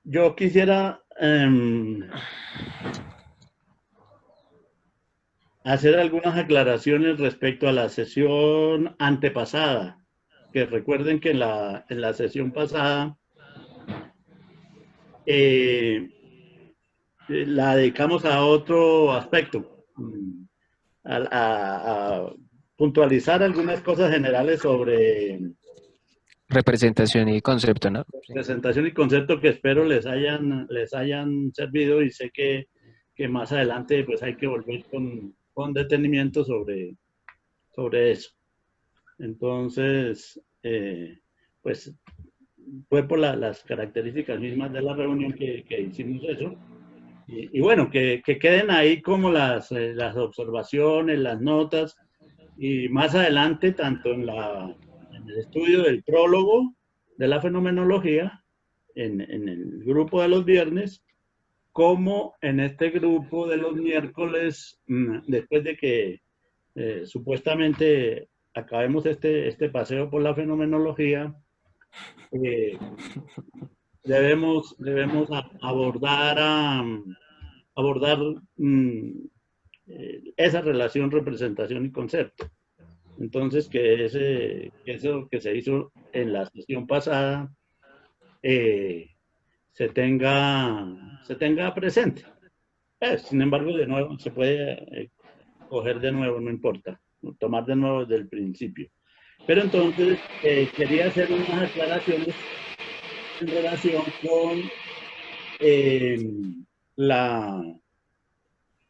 Yo quisiera hacer algunas aclaraciones respecto a la sesión antepasada, que recuerden que en la sesión pasada eh, la dedicamos a otro aspecto, a puntualizar algunas cosas generales sobre Representación y concepto, ¿no? Sí. presentación y concepto que espero les hayan servido y sé que más adelante pues hay que volver con detenimiento sobre eso. Entonces, pues fue por las características mismas de la reunión que hicimos eso. Y bueno, que queden ahí como las observaciones, las notas, y más adelante, tanto en el estudio del prólogo de la fenomenología, en el grupo de los viernes, como en este grupo de los miércoles, después de que supuestamente acabemos este paseo por la fenomenología, eh, debemos abordar esa relación representación y concepto. Entonces, que eso que se hizo en la sesión pasada eh, se tenga presente. Sin embargo, de nuevo, se puede coger de nuevo, no importa, tomar de nuevo desde el principio. Pero entonces, quería hacer unas aclaraciones en relación con eh, la,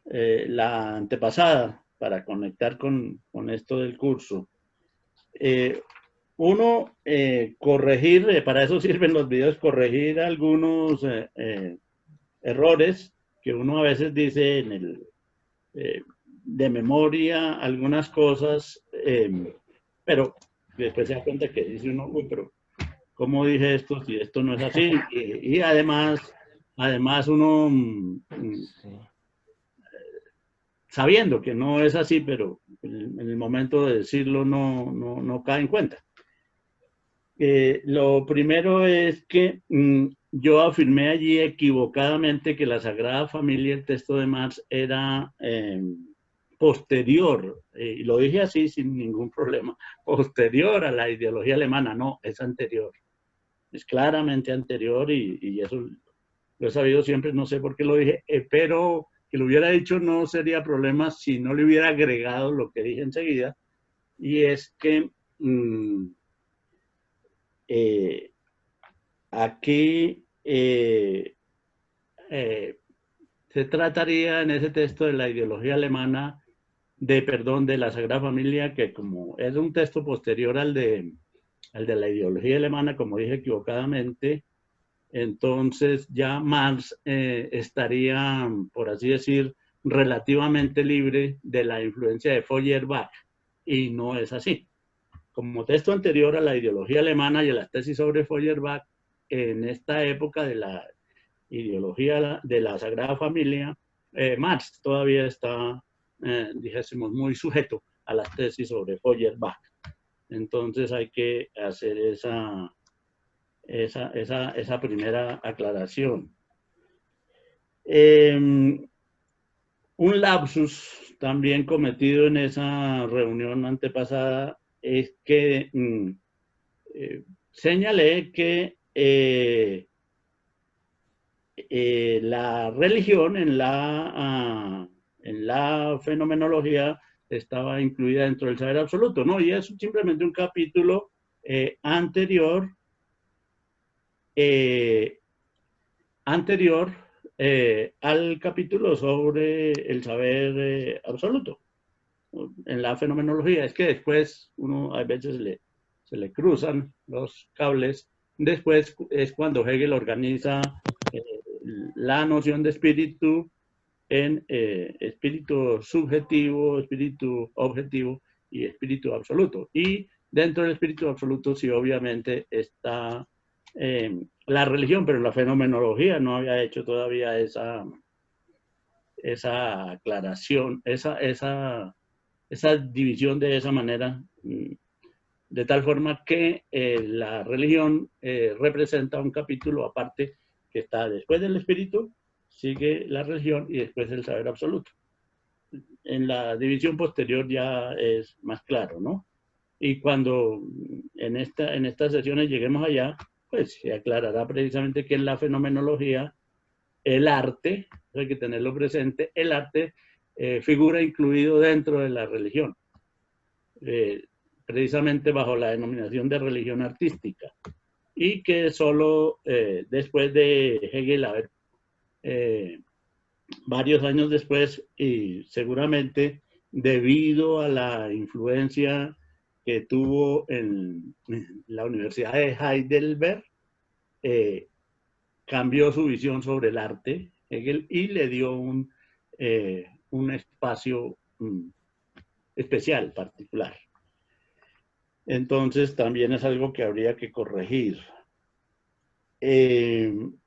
la antepasada, para conectar con esto del curso. Eh, Uno, corregir, para eso sirven los videos, corregir algunos errores que uno a veces dice de memoria, algunas cosas, pero después se da cuenta que dice uno, uy, pero ¿cómo dije esto si esto no es así? Y además uno, Sí. sabiendo que no es así, pero en el momento de decirlo no cae en cuenta. Lo primero es que yo afirmé allí equivocadamente que la Sagrada Familia, el texto de Marx, era posterior, y lo dije así sin ningún problema, posterior a la ideología alemana. No, es anterior, es claramente anterior, y eso lo he sabido siempre, no sé por qué lo dije, pero que lo hubiera dicho no sería problema si no le hubiera agregado lo que dije enseguida, y es que eh, aquí eh, se trataría en ese texto de la ideología alemana de la Sagrada Familia, que como es un texto posterior al de la ideología alemana, como dije equivocadamente, entonces ya Marx estaría, por así decir, relativamente libre de la influencia de Feuerbach, y no es así. Como texto anterior a la ideología alemana y a las tesis sobre Feuerbach, en esta época de la ideología de la Sagrada Familia, Marx todavía está, dijésemos, muy sujeto a las tesis sobre Feuerbach. Entonces hay que hacer esa primera aclaración. Un lapsus también cometido en esa reunión antepasada es que señalé que la religión en la fenomenología estaba incluida dentro del saber absoluto, ¿no? Y es simplemente un capítulo anterior, eh, anterior al capítulo sobre el saber absoluto en la fenomenología. Es que después uno a veces se le cruzan los cables. Después es cuando Hegel organiza eh, la noción de espíritu en espíritu subjetivo, espíritu objetivo y espíritu absoluto. Y dentro del espíritu absoluto sí obviamente está la religión, pero la fenomenología no había hecho todavía esa aclaración, esa división de esa manera, de tal forma que la religión representa un capítulo aparte que está después del espíritu, sigue la religión y después el saber absoluto. En la división posterior ya es más claro, ¿no? Y cuando en estas sesiones lleguemos allá, pues se aclarará precisamente que en la fenomenología el arte, hay que tenerlo presente, el arte figura incluido dentro de la religión, precisamente bajo la denominación de religión artística, y que solo después de Hegel, a ver, varios años después, y seguramente debido a la influencia que tuvo en la Universidad de Heidelberg, cambió su visión sobre el arte, Hegel, y le dio un espacio especial, particular. Entonces también es algo que habría que corregir.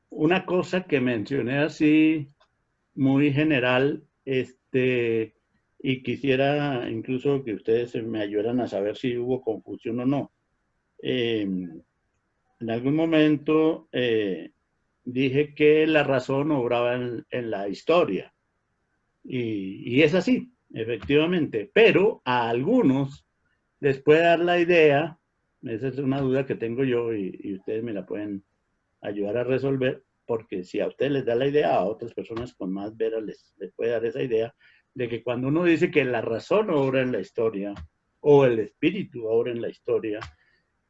Una cosa que mencioné así, muy general, y quisiera incluso que ustedes me ayudaran a saber si hubo confusión o no. En algún momento dije que la razón obraba en la historia. Y es así, efectivamente. Pero a algunos les puede dar la idea, esa es una duda que tengo yo y ustedes me la pueden ayudar a resolver, porque si a ustedes les da la idea, a otras personas con más veras les puede dar esa idea de que cuando uno dice que la razón obra en la historia o el espíritu obra en la historia,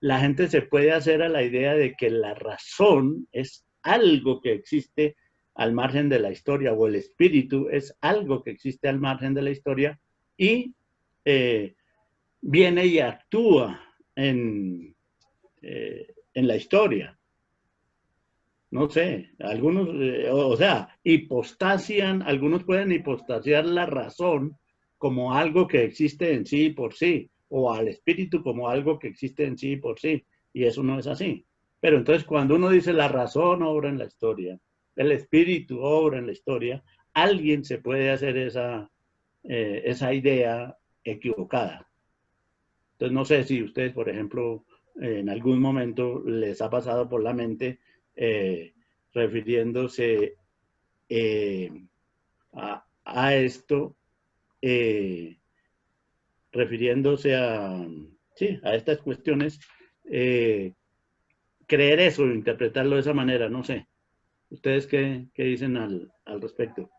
la gente se puede hacer a la idea de que la razón es algo que existe al margen de la historia, o el espíritu es algo que existe al margen de la historia y viene y actúa en la historia. No sé, algunos, o sea, hipostasian, algunos pueden hipostasiar la razón como algo que existe en sí por sí, o al espíritu como algo que existe en sí por sí, y eso no es así. Pero entonces cuando uno dice la razón obra en la historia, el espíritu obra en la historia, alguien se puede hacer esa idea equivocada. Entonces no sé si ustedes, por ejemplo, en algún momento les ha pasado por la mente refiriéndose a esto, refiriéndose sí, a estas cuestiones, creer eso, interpretarlo de esa manera, no sé. ¿Ustedes qué dicen al respecto?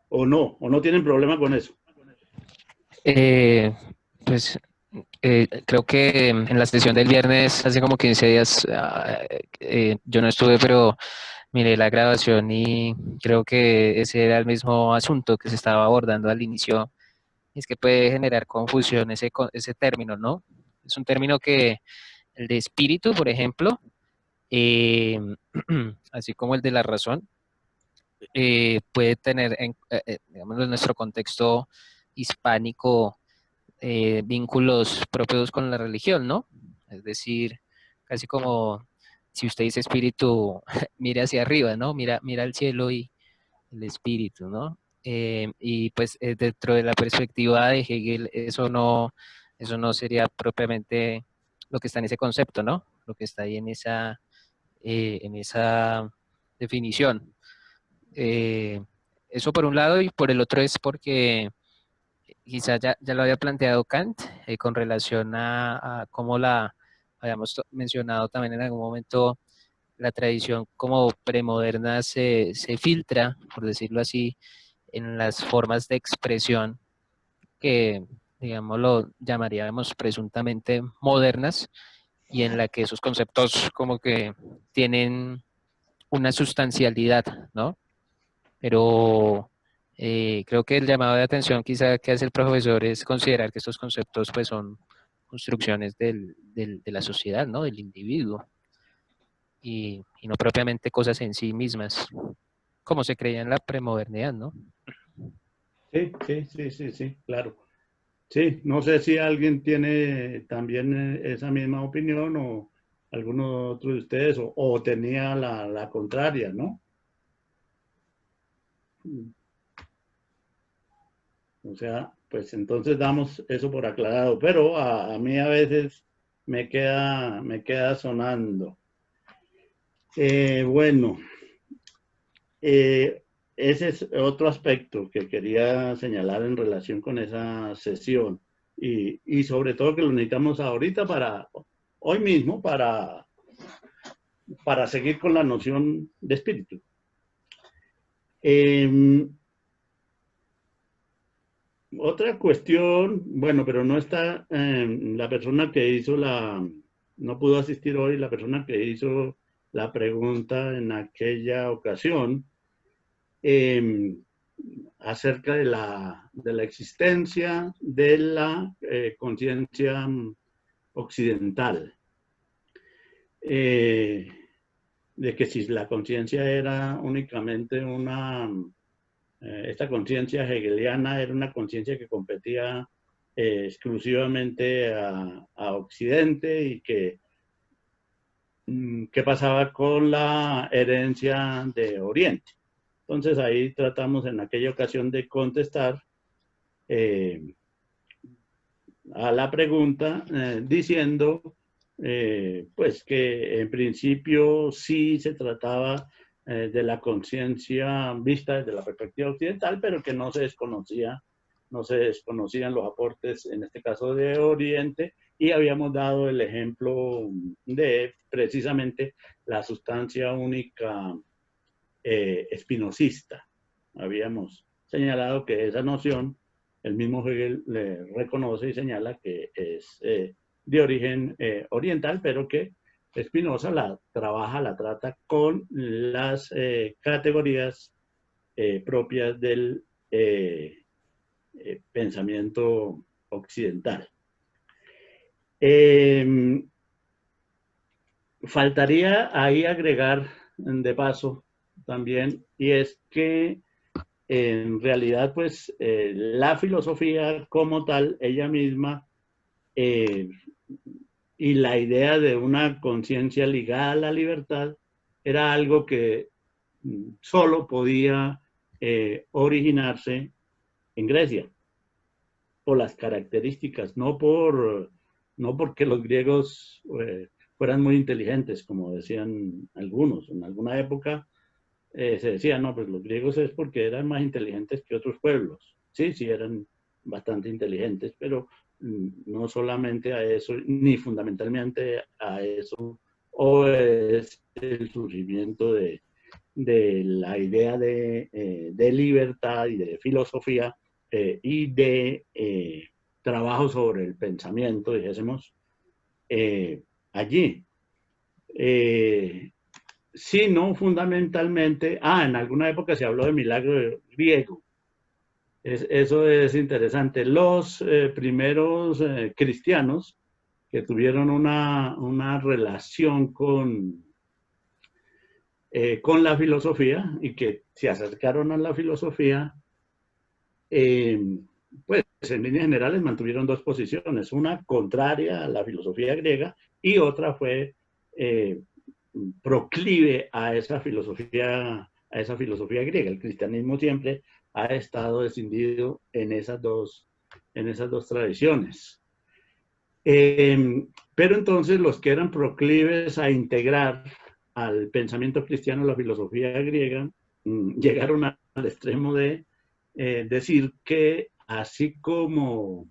¿O no tienen problema con eso? Pues creo que en la sesión del viernes, hace como 15 días, yo no estuve, pero miré la grabación y creo que ese era el mismo asunto que se estaba abordando al inicio. Es que puede generar confusión ese término, ¿no? Es un término que el de espíritu, por ejemplo, eh, así como el de la razón, puede tener, digamos, en nuestro contexto hispánico, vínculos propios con la religión, ¿no? Es decir, casi como si usted dice espíritu, mire hacia arriba, ¿no? Mira al cielo y el espíritu, ¿no? Y pues dentro de la perspectiva de Hegel, eso no sería propiamente lo que está en ese concepto, ¿no? Lo que está ahí en esa definición. Eso por un lado, y por el otro es porque quizás ya lo había planteado Kant con relación a cómo la habíamos mencionado también en algún momento, la tradición como premoderna se filtra, por decirlo así, en las formas de expresión que, digamos, lo llamaríamos presuntamente modernas, y en la que esos conceptos como que tienen una sustancialidad, ¿no? Pero creo que el llamado de atención quizá que hace el profesor es considerar que estos conceptos pues son construcciones de la sociedad, ¿no? Del individuo, y no propiamente cosas en sí mismas, como se creía en la premodernidad, ¿no? Sí, claro. Sí, no sé si alguien tiene también esa misma opinión o alguno otro de ustedes o tenía la contraria, ¿no? O sea, pues entonces damos eso por aclarado, pero a mí a veces me queda sonando. Bueno, ese es otro aspecto que quería señalar en relación con esa sesión y sobre todo que lo necesitamos ahorita para hoy mismo para seguir con la noción de espíritu. Otra cuestión, bueno, pero no está la persona que hizo no pudo asistir hoy, la persona que hizo la pregunta en aquella ocasión, eh, acerca de la existencia de la conciencia occidental. De que si la conciencia era únicamente esta conciencia hegeliana era una conciencia que competía exclusivamente a Occidente y que qué pasaba con la herencia de Oriente. Entonces ahí tratamos en aquella ocasión de contestar a la pregunta diciendo pues que en principio sí se trataba de la conciencia vista desde la perspectiva occidental, pero que no se desconocían los aportes, en este caso de Oriente, y habíamos dado el ejemplo de precisamente la sustancia única espinosista. Habíamos señalado que esa noción, el mismo Hegel le reconoce y señala que es de origen oriental, pero que Spinoza la trata con las categorías propias del pensamiento occidental. Faltaría ahí agregar de paso también, y es que en realidad, pues, la filosofía como tal, ella misma, y la idea de una conciencia ligada a la libertad, era algo que solo podía originarse en Grecia, por las características, no porque los griegos fueran muy inteligentes, como decían algunos. En alguna época se decía, no, pues los griegos es porque eran más inteligentes que otros pueblos. Sí, sí, eran bastante inteligentes, pero no solamente a eso, ni fundamentalmente a eso, o es el surgimiento de la idea de libertad y de filosofía y de trabajo sobre el pensamiento, dijésemos, allí. Sino fundamentalmente, en alguna época se habló de milagro griego. Eso es interesante. Los primeros cristianos que tuvieron una relación con la filosofía y que se acercaron a la filosofía, pues en líneas generales mantuvieron dos posiciones, una contraria a la filosofía griega y otra fue proclive a esa filosofía griega. El cristianismo siempre ha estado escindido en esas dos tradiciones. Pero entonces los que eran proclives a integrar al pensamiento cristiano la filosofía griega llegaron al extremo de decir que así como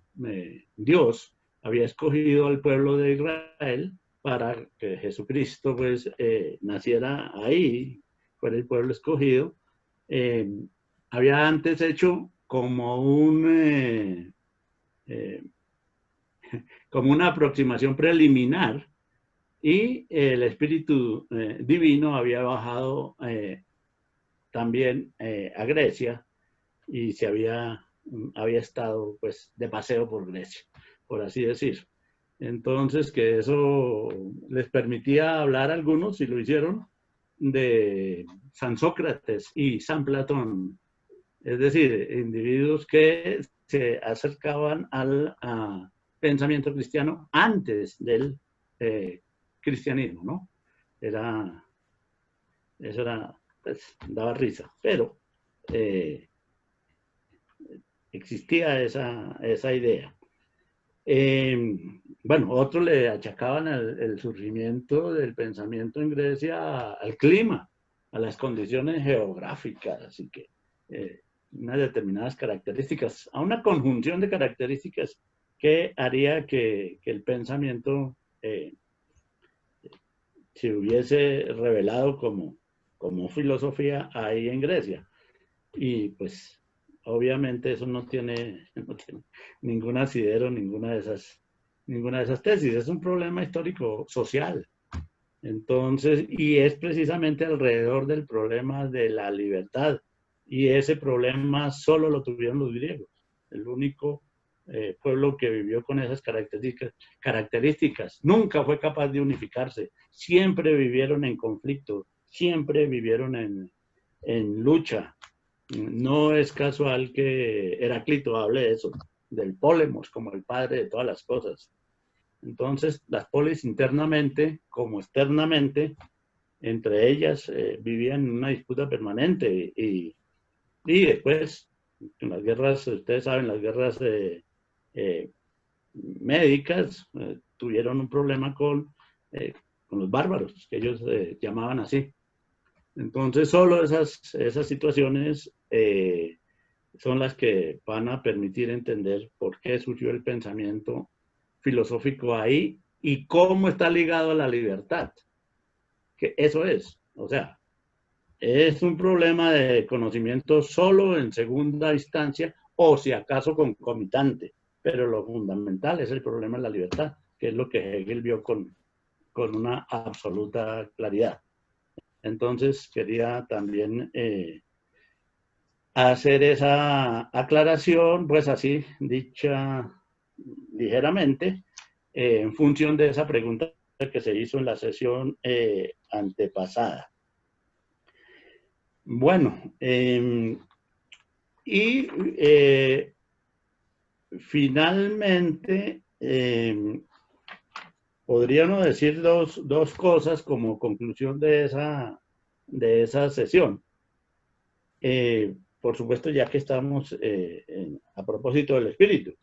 Dios había escogido al pueblo de Israel para que Jesucristo pues naciera ahí, fuera el pueblo escogido, había antes hecho como como una aproximación preliminar y el Espíritu Divino había bajado también a Grecia y había estado pues de paseo por Grecia, por así decir. Entonces que eso les permitía hablar a algunos, y lo hicieron, de San Sócrates y San Platón, es decir, individuos que se acercaban al pensamiento cristiano antes del cristianismo, ¿no? Eso era, pues, daba risa, pero existía esa idea. bueno, otros le achacaban el surgimiento del pensamiento en Grecia al clima, a las condiciones geográficas, así que unas determinadas características, a una conjunción de características que haría que el pensamiento se hubiese revelado como filosofía ahí en Grecia. Y pues obviamente eso no tiene ningún asidero, ninguna de esas tesis. Es un problema histórico social. Entonces, y es precisamente alrededor del problema de la libertad. Y ese problema solo lo tuvieron los griegos. El único pueblo que vivió con esas características. Nunca fue capaz de unificarse. Siempre vivieron en conflicto. Siempre vivieron en lucha. No es casual que Heráclito hable de eso, del pólemos como el padre de todas las cosas. Entonces, las polis internamente como externamente, entre ellas vivían una disputa permanente y después, en las guerras, ustedes saben, las guerras eh, médicas tuvieron un problema con los bárbaros, que ellos llamaban así. Entonces, solo esas situaciones son las que van a permitir entender por qué surgió el pensamiento filosófico ahí y cómo está ligado a la libertad. Que eso es, o sea, es un problema de conocimiento solo en segunda instancia o si acaso concomitante, pero lo fundamental es el problema de la libertad, que es lo que Hegel vio con una absoluta claridad. Entonces, quería también hacer esa aclaración, pues así, dicha ligeramente, en función de esa pregunta que se hizo en la sesión antepasada. Bueno, y finalmente, podríamos decir dos cosas como conclusión de esa sesión. Por supuesto, ya que estamos a propósito del espíritu.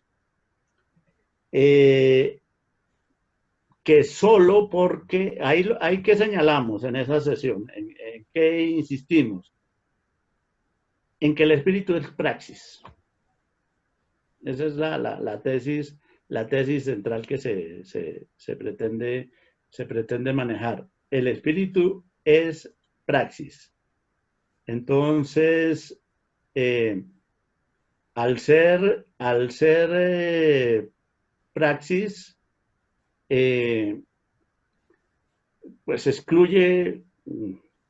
Que solo porque, hay que señalamos en esa sesión, en qué insistimos, en que el espíritu es praxis. Esa es la tesis central que se pretende manejar. El espíritu es praxis. Entonces, al ser praxis, pues excluye,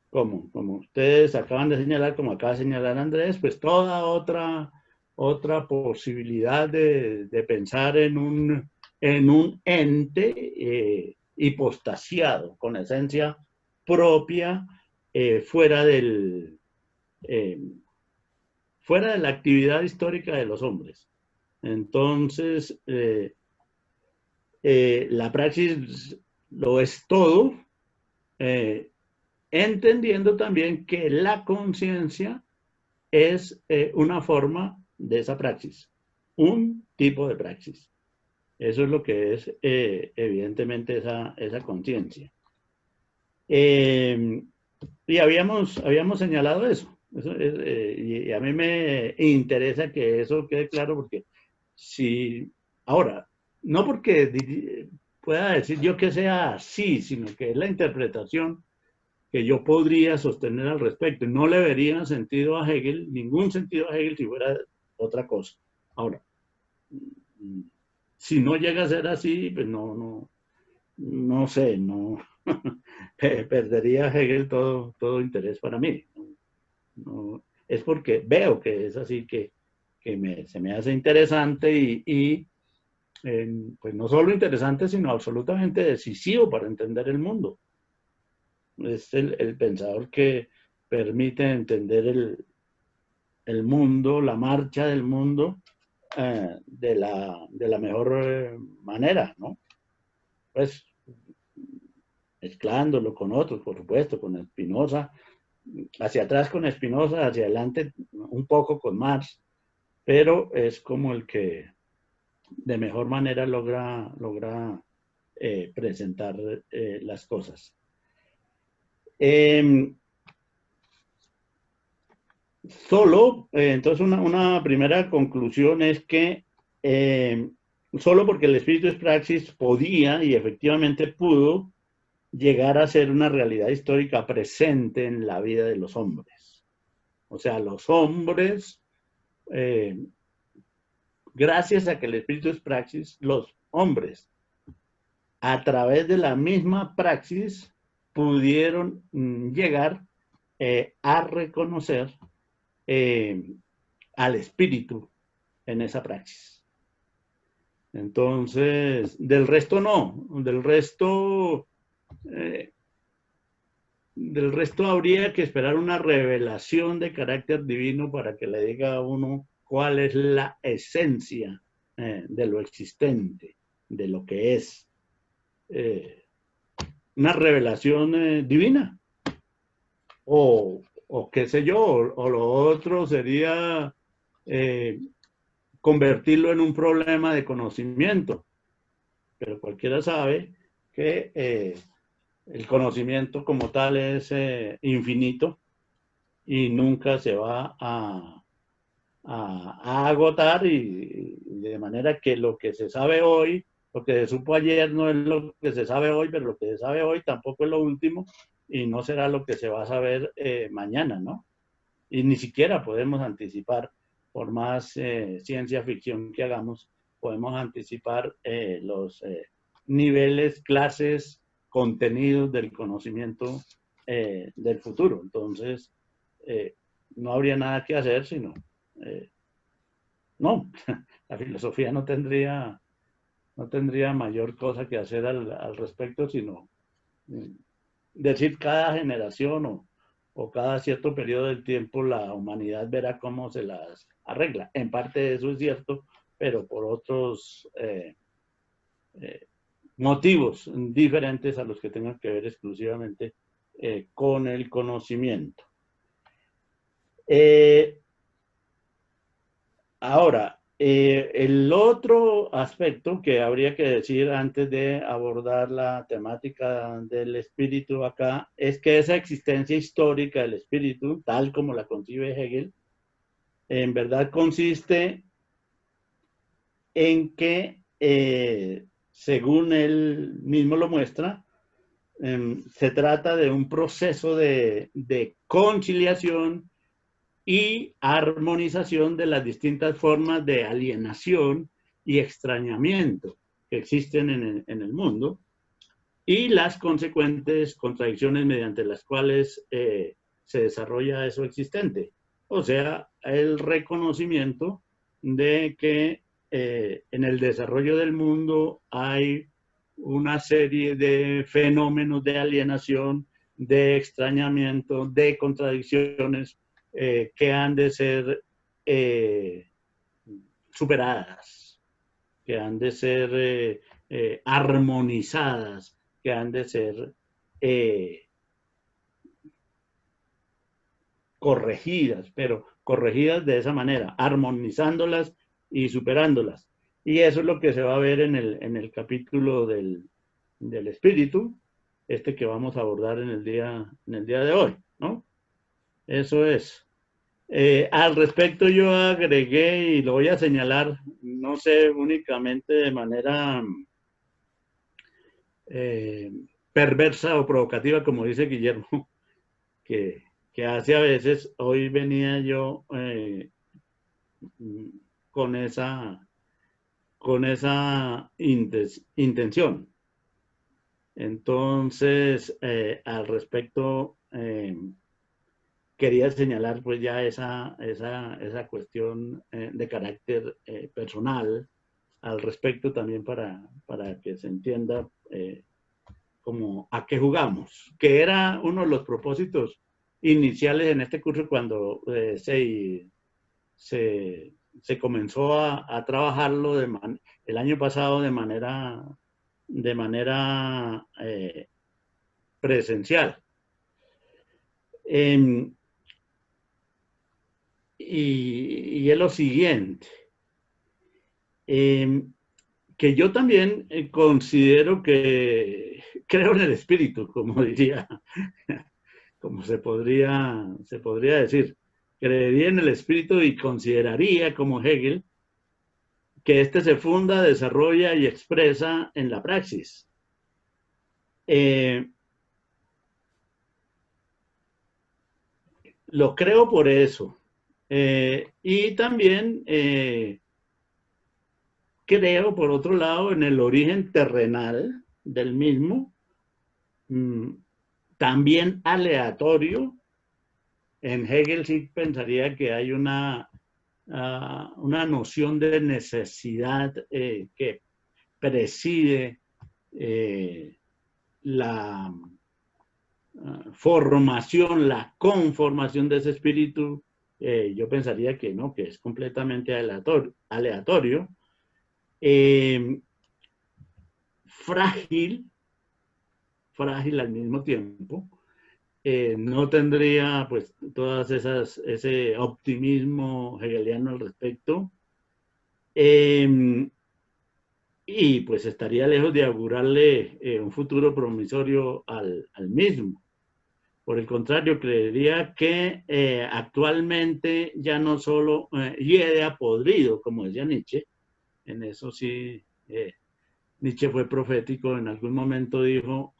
como ustedes acaban de señalar, como acaba de señalar Andrés, pues toda otra posibilidad de pensar en un ente hipostasiado, con esencia propia, fuera de la actividad histórica de los hombres. Entonces, la praxis lo es todo, entendiendo también que la conciencia es una forma de esa praxis, un tipo de praxis. Eso es lo que es evidentemente esa conciencia. Y habíamos señalado eso. Y a mí me interesa que eso quede claro porque si ahora, no porque pueda decir yo que sea así, sino que es la interpretación que yo podría sostener al respecto. No le vería sentido a Hegel, ningún sentido a Hegel si fuera otra cosa. Ahora, si no llega a ser así, pues no sé, no perdería Hegel todo interés para mí. No, es porque veo que es así que se me hace interesante y pues no solo interesante, sino absolutamente decisivo para entender el mundo. Es el pensador que permite entender el mundo, la marcha del mundo de la mejor manera, ¿no? Pues mezclándolo con otros, por supuesto, con Spinoza, hacia atrás con Spinoza, hacia adelante un poco con Marx, pero es como el que de mejor manera logra presentar las cosas. Entonces una primera conclusión es que solo porque el espíritu es praxis podía y efectivamente pudo llegar a ser una realidad histórica presente en la vida de los hombres. O sea, los hombres, gracias a que el espíritu es praxis, los hombres, a través de la misma praxis, pudieron llegar a reconocer al espíritu en esa praxis. Entonces, del resto no, del resto habría que esperar una revelación de carácter divino para que le diga a uno cuál es la esencia de lo existente, de lo que es. Una revelación divina. O qué sé yo, o lo otro sería convertirlo en un problema de conocimiento. Pero cualquiera sabe que el conocimiento como tal es infinito y nunca se va a agotar, y de manera que lo que se sabe hoy, lo que se supo ayer no es lo que se sabe hoy, pero lo que se sabe hoy tampoco es lo último y no será lo que se va a saber mañana, ¿no? Y ni siquiera podemos anticipar, por más ciencia ficción que hagamos, podemos anticipar los niveles, clases, contenidos del conocimiento del futuro. Entonces, no habría nada que hacer sino no, la filosofía no tendría mayor cosa que hacer al respecto, sino decir cada generación o cada cierto periodo del tiempo la humanidad verá cómo se las arregla. En parte eso es cierto, pero por otros motivos diferentes a los que tengan que ver exclusivamente con el conocimiento. Ahora, el otro aspecto que habría que decir antes de abordar la temática del espíritu acá es que esa existencia histórica del espíritu, tal como la concibe Hegel, en verdad consiste en que, según él mismo lo muestra, se trata de un proceso de conciliación y armonización de las distintas formas de alienación y extrañamiento que existen en el mundo, y las consecuentes contradicciones mediante las cuales se desarrolla eso existente. O sea, el reconocimiento de que en el desarrollo del mundo hay una serie de fenómenos de alienación, de extrañamiento, de contradicciones que han de ser superadas, que han de ser armonizadas, que han de ser corregidas, pero corregidas de esa manera, armonizándolas y superándolas. Y eso es lo que se va a ver en el capítulo del espíritu, este que vamos a abordar en el día de hoy, ¿no? Eso es. Al respecto yo agregué, y lo voy a señalar, no sé, únicamente de manera perversa o provocativa, como dice Guillermo, que hace a veces. Hoy venía yo con esa intención. Entonces, al respecto, quería señalar pues ya esa cuestión de carácter personal al respecto, también para que se entienda como a qué jugamos, que era uno de los propósitos iniciales en este curso cuando se comenzó a trabajarlo el año pasado de manera presencial. Y es lo siguiente. que yo también considero que creo en el espíritu, como diría, como se podría decir. Creería en el espíritu y consideraría, como Hegel, que este se funda, desarrolla y expresa en la praxis. Lo creo por eso. Y también creo, por otro lado, en el origen terrenal del mismo, también aleatorio. En Hegel sí pensaría que hay una noción de necesidad que preside la formación, la conformación de ese espíritu. Yo pensaría que no, que es completamente aleatorio. Frágil al mismo tiempo. No tendría pues todas ese optimismo hegeliano al respecto. Y pues estaría lejos de augurarle un futuro promisorio al mismo. Por el contrario, creería que actualmente ya no solo hiede a podrido, como decía Nietzsche. En eso sí, Nietzsche fue profético. En algún momento dijo,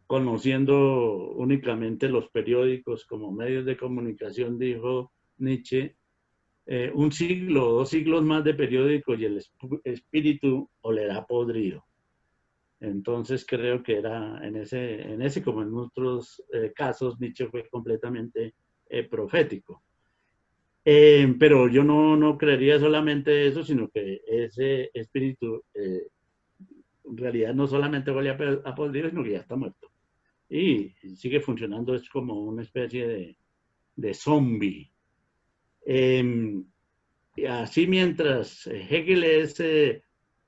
conociendo únicamente los periódicos como medios de comunicación, dijo Nietzsche, un siglo o 2 siglos más de periódicos y el espíritu olerá podrido. Entonces creo que era en ese como en otros casos, Nietzsche fue completamente profético. Pero yo no creería solamente eso, sino que ese espíritu en realidad no solamente huele a podrido, sino que ya está muerto. Y sigue funcionando, es como una especie de zombie. Así mientras Hegel es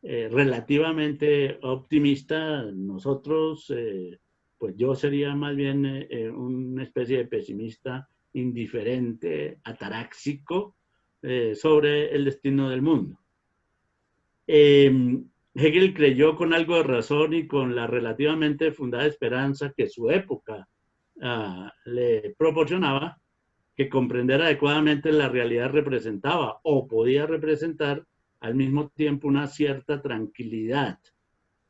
relativamente optimista, nosotros, pues yo sería más bien una especie de pesimista indiferente, ataráxico, sobre el destino del mundo. Hegel creyó con algo de razón y con la relativamente fundada esperanza que su época le proporcionaba, que comprender adecuadamente la realidad representaba o podía representar al mismo tiempo una cierta tranquilidad,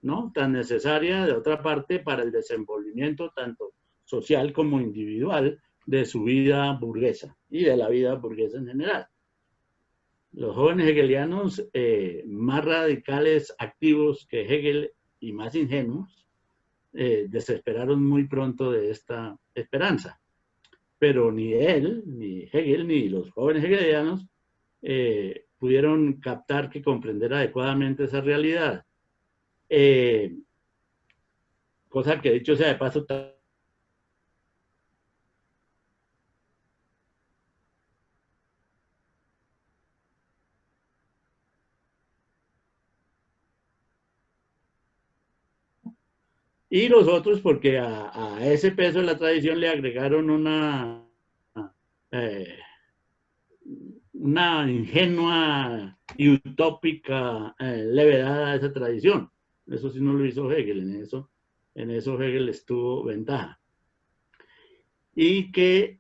¿no? Tan necesaria, de otra parte, para el desenvolvimiento tanto social como individual de su vida burguesa y de la vida burguesa en general. Los jóvenes hegelianos más radicales, activos que Hegel y más ingenuos, desesperaron muy pronto de esta esperanza. Pero ni él, ni Hegel, ni los jóvenes hegelianos pudieron captar que comprender adecuadamente esa realidad. Cosa que dicho sea de paso, y los otros porque a ese peso de la tradición le agregaron eh, una ingenua y utópica levedad a esa tradición. Eso sí no lo hizo Hegel, en eso Hegel estuvo ventaja. Y que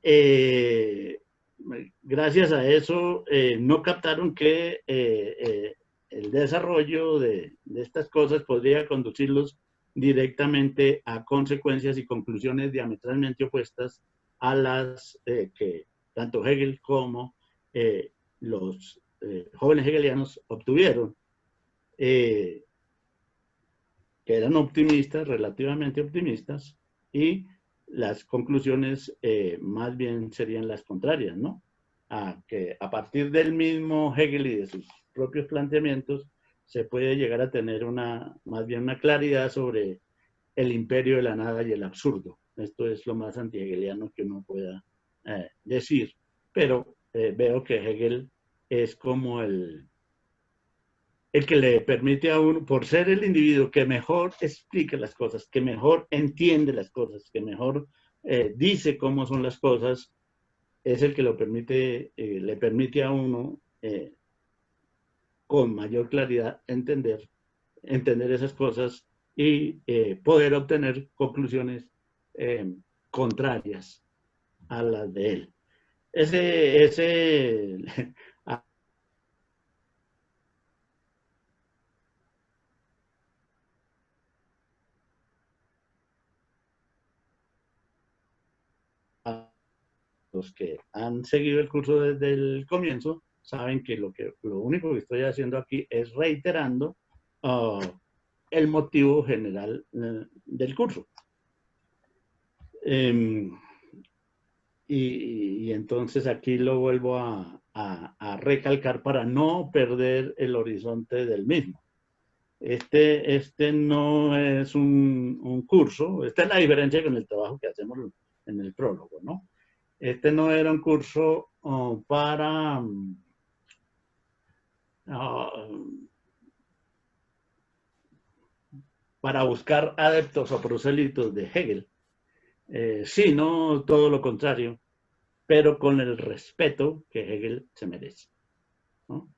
gracias a eso no captaron que el desarrollo de estas cosas podría conducirlos directamente a consecuencias y conclusiones diametralmente opuestas a las que tanto Hegel como los jóvenes hegelianos obtuvieron, que eran optimistas, relativamente optimistas, y las conclusiones más bien serían las contrarias, ¿no? Que a partir del mismo Hegel y de sus propios planteamientos se puede llegar a tener más bien una claridad sobre el imperio de la nada y el absurdo. Esto es lo más anti-hegeliano que uno pueda decir, pero veo que Hegel es como el que le permite a uno, por ser el individuo que mejor explica las cosas, que mejor entiende las cosas, que mejor dice cómo son las cosas, es el que le permite a uno con mayor claridad entender esas cosas y poder obtener conclusiones contrarias a las de él. Ese a los que han seguido el curso desde el comienzo saben que lo único que estoy haciendo aquí es reiterando el motivo general del curso. Y entonces aquí lo vuelvo a recalcar para no perder el horizonte del mismo. Este no es un curso, esta es la diferencia con el trabajo que hacemos en el prólogo, ¿no? Este no era un curso para buscar adeptos o prosélitos de Hegel, sino todo lo contrario, pero con el respeto que Hegel se merece, ¿no?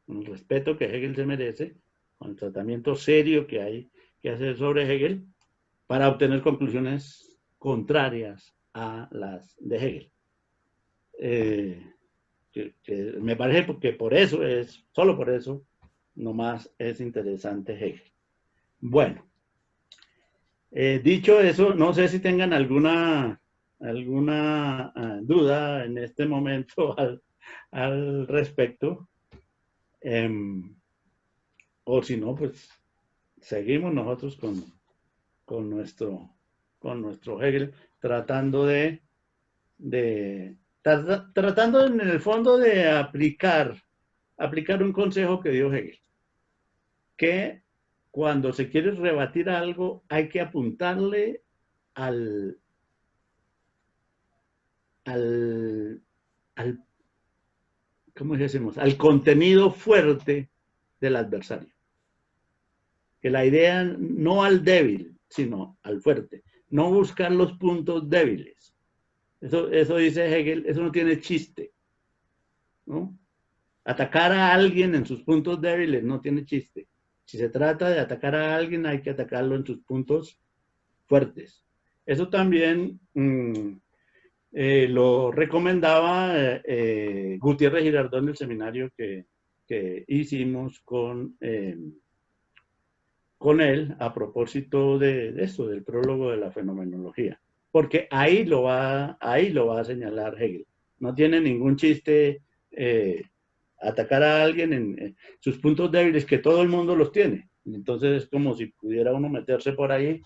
Con el respeto que Hegel se merece, con el tratamiento serio que hay que hacer sobre Hegel para obtener conclusiones contrarias a las de Hegel. Que me parece que por eso solo por eso, nomás es interesante Hegel. Bueno, dicho eso, no sé si tengan alguna duda en este momento al respecto. O si no, pues seguimos nosotros con nuestro Hegel, tratando tratando en el fondo de aplicar un consejo que dio Hegel, que cuando se quiere rebatir algo hay que apuntarle al ¿cómo decimos? Al contenido fuerte del adversario. Que la idea no al débil, sino al fuerte. No buscar los puntos débiles. Eso dice Hegel, eso no tiene chiste, ¿no? Atacar a alguien en sus puntos débiles no tiene chiste. Si se trata de atacar a alguien, hay que atacarlo en sus puntos fuertes. Eso también lo recomendaba Gutiérrez Girardot en el seminario que hicimos con él a propósito de eso, del prólogo de la fenomenología. Porque ahí lo va a señalar Hegel. No tiene ningún chiste atacar a alguien en sus puntos débiles, que todo el mundo los tiene. Entonces es como si pudiera uno meterse por ahí,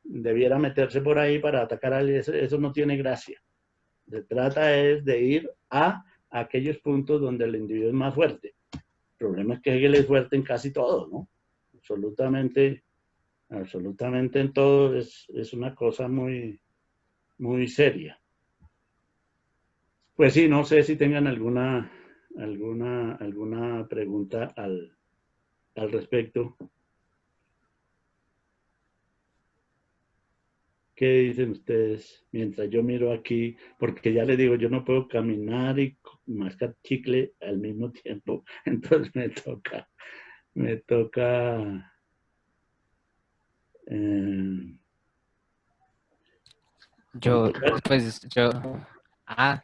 debiera meterse por ahí para atacar a alguien. Eso no tiene gracia. Se trata es de ir a aquellos puntos donde el individuo es más fuerte. El problema es que Hegel es fuerte en casi todo, ¿no? Absolutamente en todo es una cosa muy, muy seria. Pues sí, no sé si tengan alguna pregunta al respecto. ¿Qué dicen ustedes mientras yo miro aquí? Porque ya les digo, yo no puedo caminar y mascar chicle al mismo tiempo. Entonces me toca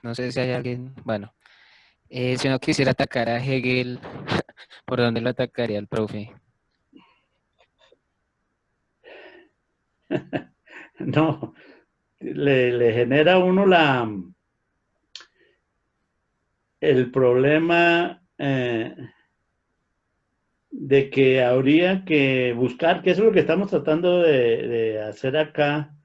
no sé si hay alguien, bueno, si uno quisiera atacar a Hegel, ¿por dónde lo atacaría el profe? No, le genera a uno el problema de que habría que buscar, que eso es lo que estamos tratando de hacer acá,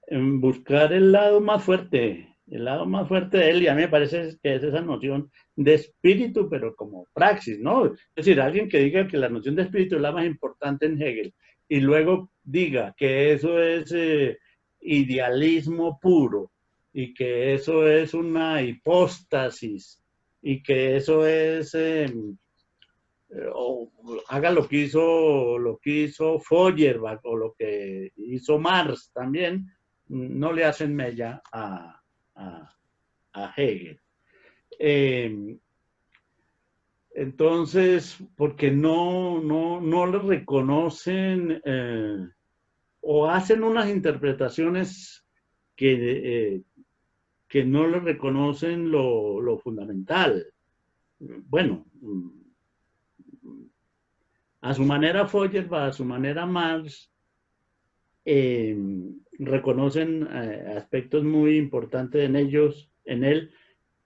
buscar el lado más fuerte de él, y a mí me parece que es esa noción de espíritu, pero como praxis, ¿no? Es decir, alguien que diga que la noción de espíritu es la más importante en Hegel, y luego diga que eso es idealismo puro, y que eso es una hipóstasis, y que eso es... o haga lo que hizo Feuerbach o lo que hizo Marx también, no le hacen mella a Hegel. Entonces, porque no le reconocen o hacen unas interpretaciones que, que no le reconocen lo fundamental. Bueno, a su manera Feuerbach, a su manera Marx, eh, reconocen aspectos muy importantes en ellos, en él.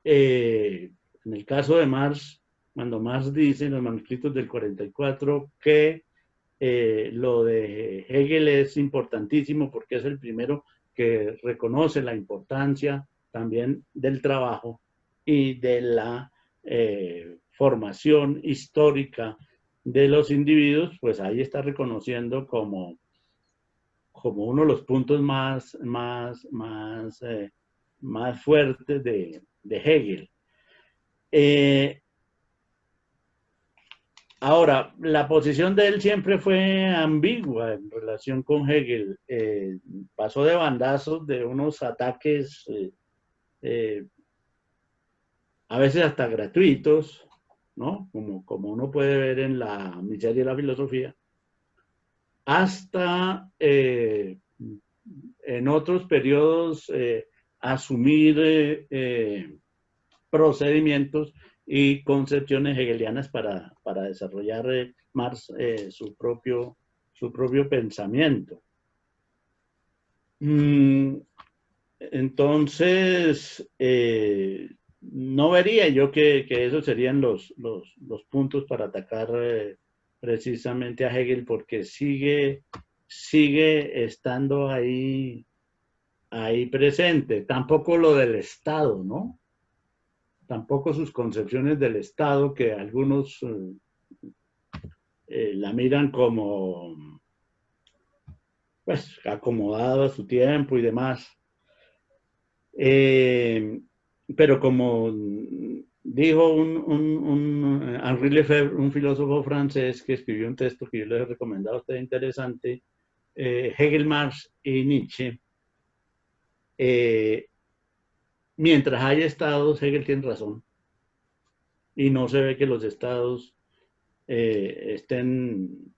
En el caso de Marx, cuando Marx dice en los manuscritos del 44 que lo de Hegel es importantísimo porque es el primero que reconoce la importancia también del trabajo y de la formación histórica de los individuos, pues ahí está reconociendo como uno de los puntos más fuertes de Hegel. Ahora, la posición de él siempre fue ambigua en relación con Hegel. Pasó de bandazos, de unos ataques a veces hasta gratuitos, ¿no? Como uno puede ver en la miseria de la filosofía, hasta en otros periodos asumir procedimientos y concepciones hegelianas para desarrollar Marx su propio pensamiento. Entonces, no vería yo que esos serían los puntos para atacar precisamente a Hegel, porque sigue estando ahí presente. Tampoco lo del Estado, ¿no? Tampoco sus concepciones del Estado, que algunos la miran como pues acomodado a su tiempo y demás. Pero como dijo Henri Lefebvre, un filósofo francés que escribió un texto que yo les he recomendado a ustedes, interesante, Hegel, Marx y Nietzsche, mientras haya estados, Hegel tiene razón. Y no se ve que los estados estén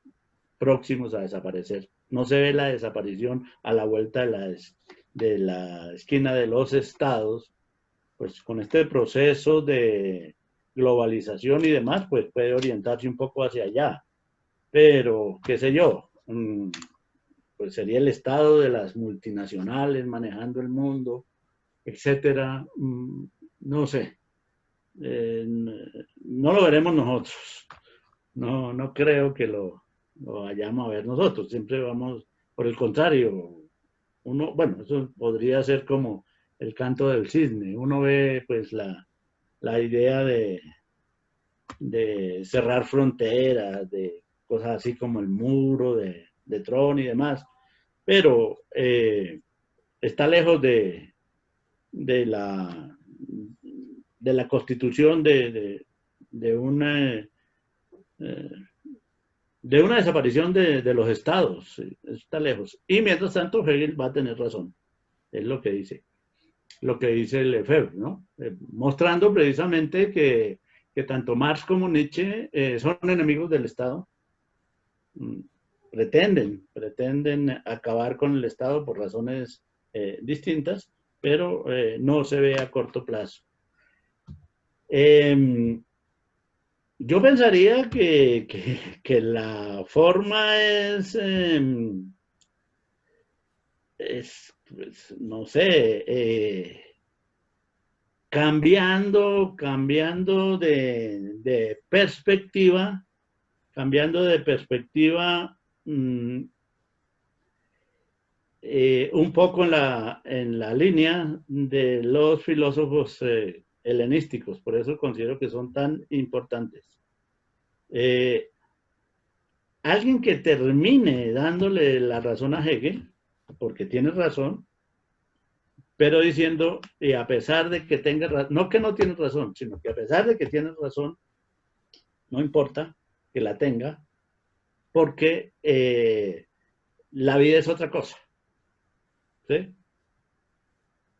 próximos a desaparecer. No se ve la desaparición a la vuelta de la esquina de los estados, pues con este proceso de globalización y demás, pues puede orientarse un poco hacia allá. Pero, qué sé yo, pues sería el estado de las multinacionales manejando el mundo, etcétera. No sé. No lo veremos nosotros. No creo que lo vayamos a ver nosotros. Siempre vamos, por el contrario, bueno, eso podría ser como el canto del cisne. Uno ve pues la idea de cerrar fronteras, de cosas así como el muro de Tron y demás, pero está lejos de la de la constitución una de una desaparición de los estados. Sí, está lejos. Y mientras tanto, Hegel va a tener razón. Es lo que dice Lefebvre, ¿no? Mostrando precisamente que tanto Marx como Nietzsche son enemigos del Estado. Pretenden acabar con el Estado por razones distintas, pero no se ve a corto plazo. Yo pensaría que la forma pues, no sé, cambiando de perspectiva, un poco en la línea de los filósofos helenísticos, por eso considero que son tan importantes. Alguien que termine dándole la razón a Hegel, porque tiene razón, pero diciendo, y a pesar de que tenga razón, no que no tiene razón, sino que a pesar de que tiene razón, no importa que la tenga, porque la vida es otra cosa. ¿Sí?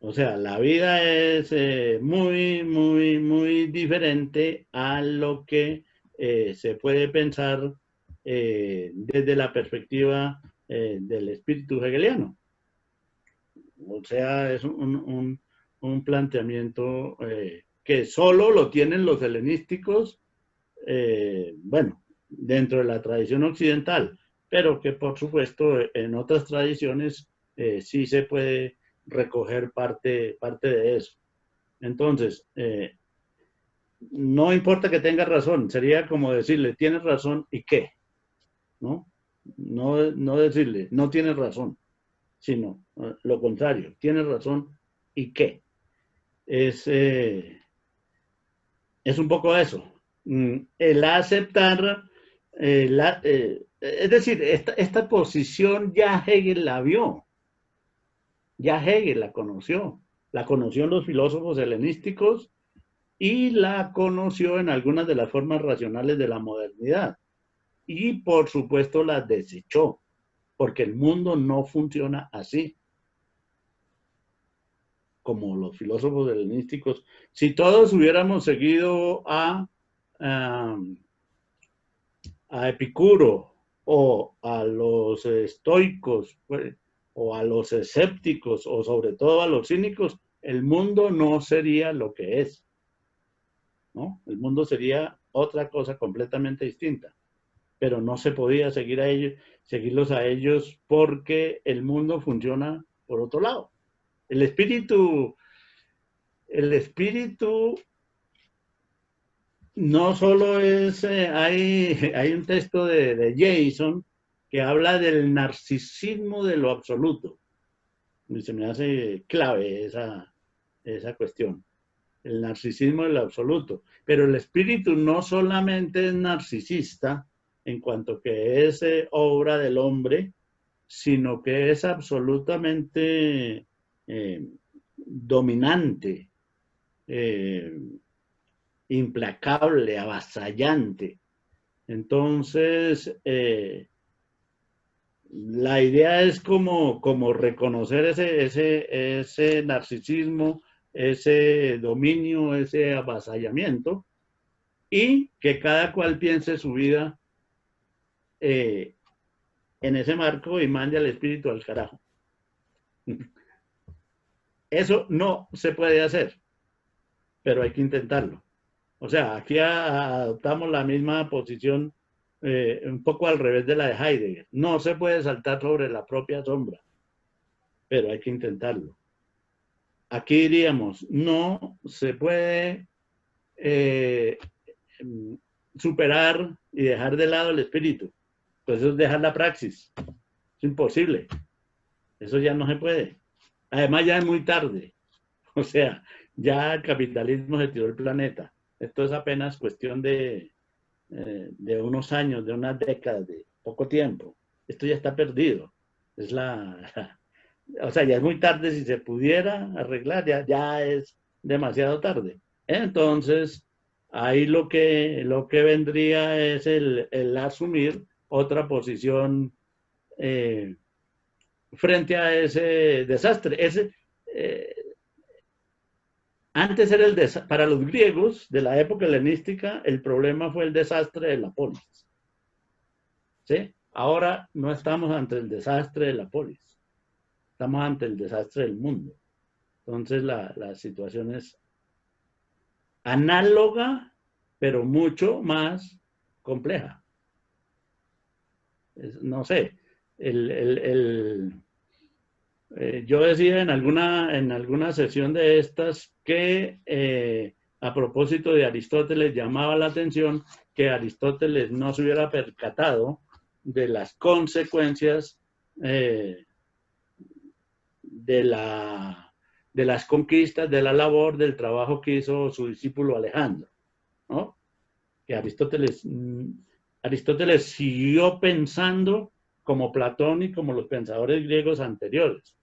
O sea, la vida es muy, muy, muy diferente a lo que se puede pensar desde la perspectiva del espíritu hegeliano. O sea, es un planteamiento que solo lo tienen los helenísticos, bueno, dentro de la tradición occidental, pero que por supuesto en otras tradiciones sí se puede recoger parte de eso. Entonces, no importa que tenga razón, sería como decirle, tienes razón y qué, ¿no? No decirle, no tienes razón, sino lo contrario, tienes razón y qué. Es un poco eso. El aceptar, es decir, esta posición ya Hegel la vio, ya Hegel la conoció en los filósofos helenísticos y la conoció en algunas de las formas racionales de la modernidad. Y por supuesto la desechó, porque el mundo no funciona así como los filósofos helenísticos. Si todos hubiéramos seguido a Epicuro o a los estoicos o a los escépticos o sobre todo a los cínicos, el mundo no sería lo que es, ¿no? El mundo sería otra cosa completamente distinta, pero no se podía seguirlos a ellos porque el mundo funciona por otro lado. El espíritu, el espíritu no solo es, hay un texto de Jason que habla del narcisismo de lo absoluto. Y se me hace clave esa cuestión. El narcisismo de lo absoluto. Pero el espíritu no solamente es narcisista en cuanto que es obra del hombre, sino que es absolutamente dominante, eh, implacable, avasallante. Entonces, la idea es como reconocer ese narcisismo, ese dominio, ese avasallamiento, y que cada cual piense su vida eh, en ese marco y mande al espíritu al carajo. Eso no se puede hacer, pero hay que intentarlo. O sea, aquí adoptamos la misma posición un poco al revés de la de Heidegger. No se puede saltar sobre la propia sombra, pero hay que intentarlo. Aquí diríamos, no se puede eh, superar y dejar de lado el espíritu. Pues eso es dejar la praxis. Es imposible. Eso ya no se puede. Además ya es muy tarde. O sea, ya el capitalismo se tiró el planeta. Esto es apenas cuestión de unos años, de unas décadas, de poco tiempo. Esto ya está perdido. Es o sea, ya es muy tarde. Si se pudiera arreglar, ya es demasiado tarde. Entonces, ahí lo que vendría es el asumir otra posición frente a ese desastre. Eh, Antes era para los griegos de la época helenística, el problema fue el desastre de la polis. ¿Sí? Ahora no estamos ante el desastre de la polis, estamos ante el desastre del mundo. Entonces la situación es análoga, pero mucho más compleja. No sé, yo decía en alguna sesión de estas que a propósito de Aristóteles llamaba la atención que Aristóteles no se hubiera percatado de las consecuencias de las conquistas, de la labor, del trabajo que hizo su discípulo Alejandro, ¿no? Que Aristóteles siguió pensando como Platón y como los pensadores griegos anteriores.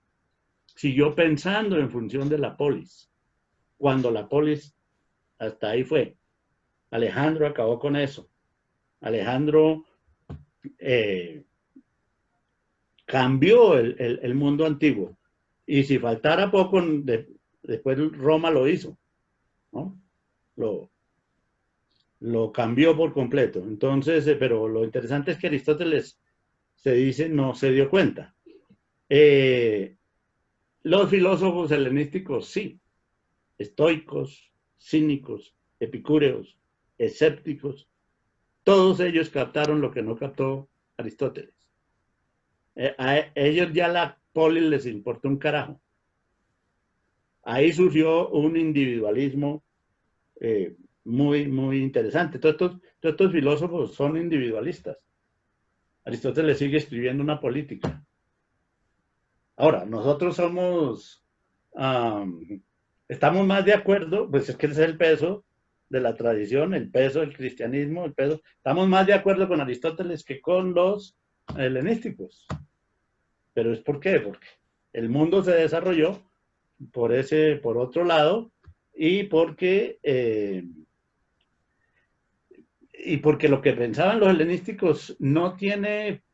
Siguió pensando en función de la polis, cuando la polis hasta ahí fue. Alejandro acabó con eso. Alejandro cambió el mundo antiguo. Y si faltara poco, después Roma lo hizo, ¿no? Lo cambió por completo. Entonces, pero lo interesante es que Aristóteles, se dice, no se dio cuenta. Los filósofos helenísticos, sí, estoicos, cínicos, epicúreos, escépticos, todos ellos captaron lo que no captó Aristóteles. A ellos ya la polis les importó un carajo. Ahí surgió un individualismo muy, muy interesante. Todos estos filósofos son individualistas. Aristóteles sigue escribiendo una política. Ahora, nosotros estamos más de acuerdo, pues es que ese es el peso de la tradición, el peso del cristianismo, estamos más de acuerdo con Aristóteles que con los helenísticos. ¿Pero es por qué? Porque el mundo se desarrolló por otro lado y porque lo que pensaban los helenísticos no tiene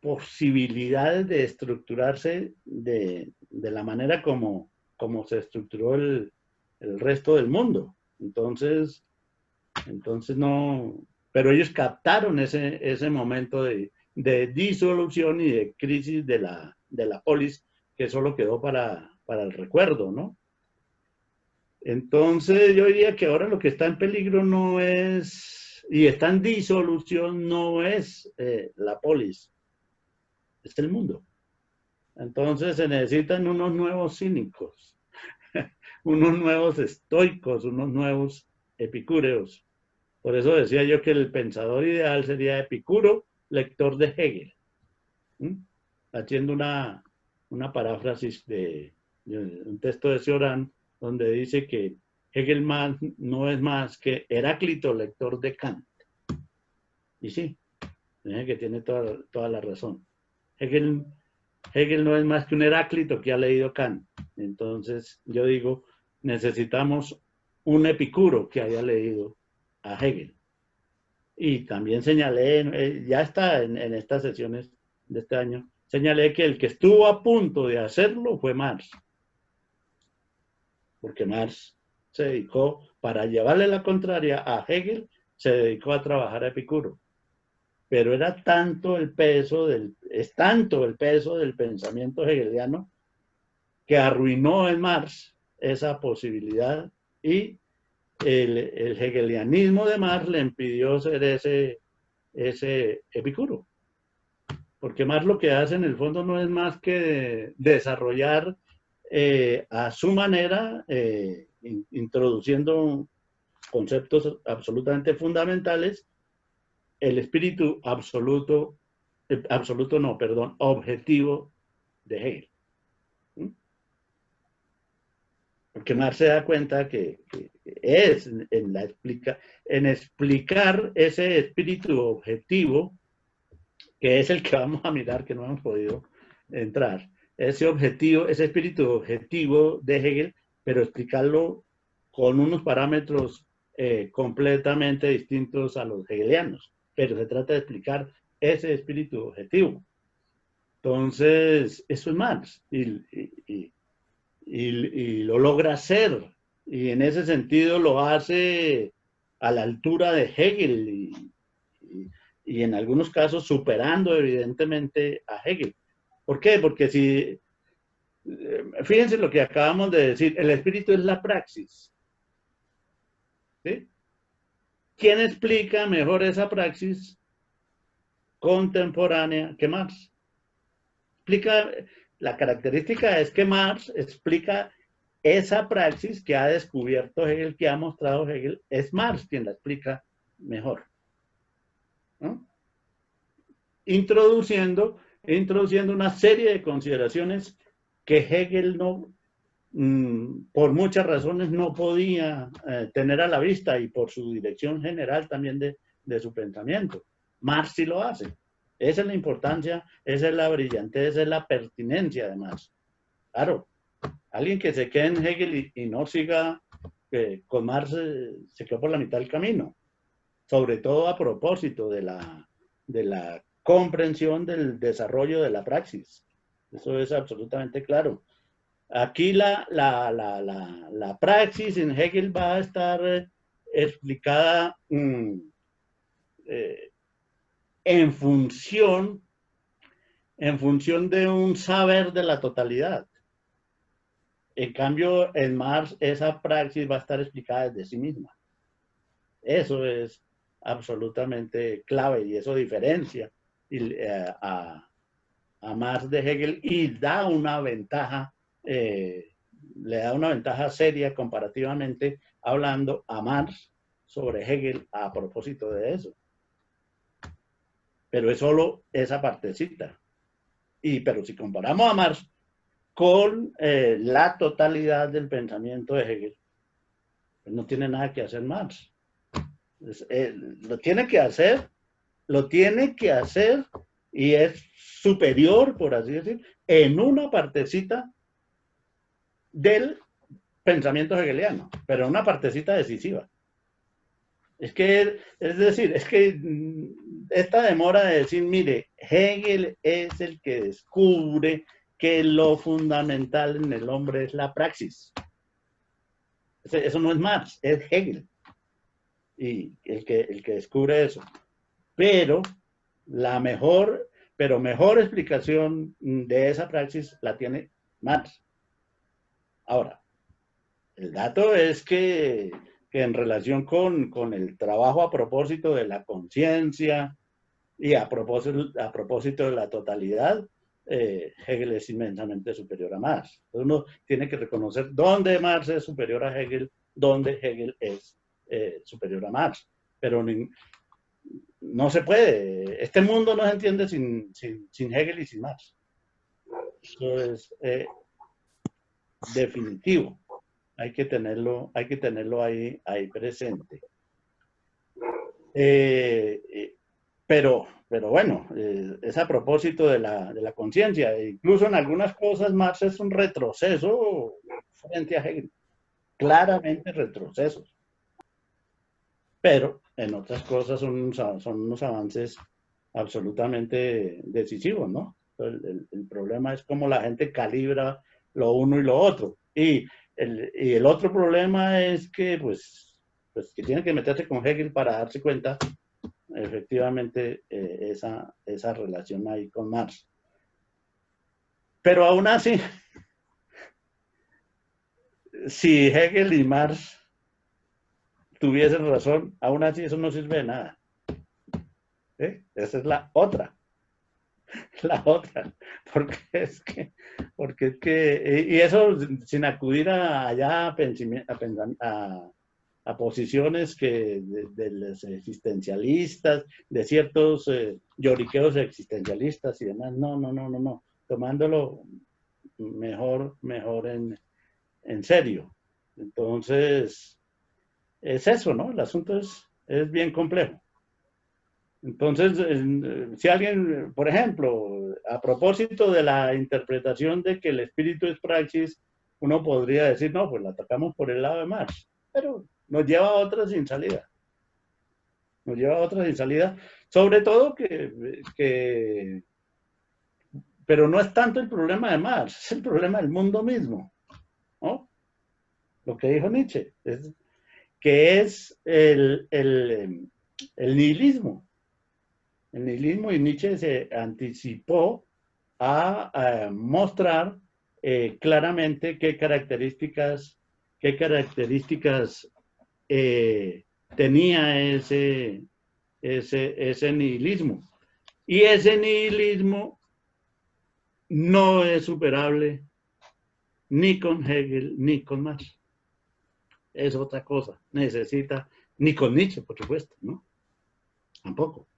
posibilidades de estructurarse de la manera como se estructuró el resto del mundo. Entonces no, pero ellos captaron ese momento de disolución y de crisis de la polis, que solo quedó para el recuerdo, ¿no? Entonces yo diría que ahora lo que está en peligro no es, y está en disolución, no es la polis, es el mundo. Entonces se necesitan unos nuevos cínicos, unos nuevos estoicos, unos nuevos epicúreos. Por eso decía yo que el pensador ideal sería Epicuro, lector de Hegel. Haciendo una paráfrasis de un texto de Cioran, donde dice que Hegel no es más que Heráclito, lector de Kant. Y sí, que tiene toda la razón. Hegel no es más que un Heráclito que ha leído Kant. Entonces, yo digo, necesitamos un Epicuro que haya leído a Hegel. Y también señalé, ya está en estas sesiones de este año, señalé que el que estuvo a punto de hacerlo fue Marx. Porque Marx se dedicó, para llevarle la contraria a Hegel, se dedicó a trabajar a Epicuro. Pero era tanto el peso es tanto el peso del pensamiento hegeliano que arruinó en Marx esa posibilidad, y el hegelianismo de Marx le impidió ser ese Epicuro. Porque Marx lo que hace en el fondo no es más que desarrollar a su manera, introduciendo conceptos absolutamente fundamentales, el espíritu objetivo de Hegel. Porque Marx se da cuenta que es en explicar ese espíritu objetivo, que es el que vamos a mirar, que no hemos podido entrar, ese espíritu objetivo de Hegel, pero explicarlo con unos parámetros completamente distintos a los hegelianos. Pero se trata de explicar ese espíritu objetivo. Entonces, eso es Marx, y lo logra hacer, y en ese sentido lo hace a la altura de Hegel, y en algunos casos superando evidentemente a Hegel. ¿Por qué? Porque fíjense lo que acabamos de decir, el espíritu es la praxis. ¿Sí? ¿Quién explica mejor esa praxis contemporánea que Marx? La característica es que Marx explica esa praxis que ha descubierto Hegel, que ha mostrado Hegel, es Marx quien la explica mejor, ¿no? Introduciendo una serie de consideraciones que Hegel por muchas razones no podía tener a la vista, y por su dirección general también de su pensamiento. Marx sí lo hace. Esa es la importancia, esa es la brillantez, esa es la pertinencia de Marx. Claro, alguien que se quede en Hegel y no siga con Marx, se quedó por la mitad del camino. Sobre todo a propósito de la comprensión del desarrollo de la praxis Eso es absolutamente claro. Aquí la praxis en Hegel va a estar explicada eh, en función de un saber de la totalidad. En cambio, en Marx esa praxis va a estar explicada desde sí misma. Eso es absolutamente clave y eso diferencia a Marx de Hegel y da una ventaja, le da una ventaja seria comparativamente hablando a Marx sobre Hegel a propósito de eso. Pero es solo esa partecita. Pero si comparamos a Marx con la totalidad del pensamiento de Hegel, pues no tiene nada que hacer Marx. Lo tiene que hacer y es superior, por así decir, en una partecita del pensamiento hegeliano, pero una partecita decisiva. Es que esta demora de decir, mire, Hegel es el que descubre que lo fundamental en el hombre es la praxis. Eso no es Marx, es Hegel. Y el que descubre eso. Pero la mejor explicación de esa praxis la tiene Marx. Ahora, el dato es que en relación con el trabajo a propósito de la conciencia y a propósito de la totalidad, Hegel es inmensamente superior a Marx. Entonces uno tiene que reconocer dónde Marx es superior a Hegel, dónde Hegel es superior a Marx. Pero no se puede. Este mundo no se entiende sin Hegel y sin Marx. Eso es definitivo. Hay que tenerlo ahí presente. Pero bueno, es a propósito de la conciencia. Incluso en algunas cosas Marx es un retroceso frente a Hegel. Claramente retrocesos. Pero en otras cosas son unos avances absolutamente decisivos, ¿no? El problema es cómo la gente calibra lo uno y lo otro. Y el otro problema es que, pues que tiene que meterse con Hegel para darse cuenta, efectivamente, esa relación ahí con Marx. Pero aún así, si Hegel y Marx tuviesen razón, aún así eso no sirve de nada. Esa es la otra, porque es que, y eso sin acudir allá a posiciones de los existencialistas, de ciertos lloriqueos existencialistas y demás, no, tomándolo mejor en serio. Entonces, es eso, ¿no? El asunto es bien complejo. Entonces, si alguien, por ejemplo, a propósito de la interpretación de que el espíritu es praxis, uno podría decir, no, pues la atacamos por el lado de Marx, pero nos lleva a otra sin salida. Sobre todo pero no es tanto el problema de Marx, es el problema del mundo mismo, ¿no? Lo que dijo Nietzsche, que es el nihilismo. El nihilismo, y Nietzsche se anticipó a mostrar claramente qué características tenía ese nihilismo. Y ese nihilismo no es superable ni con Hegel ni con Marx. Es otra cosa. Ni con Nietzsche, por supuesto, ¿no? Tampoco.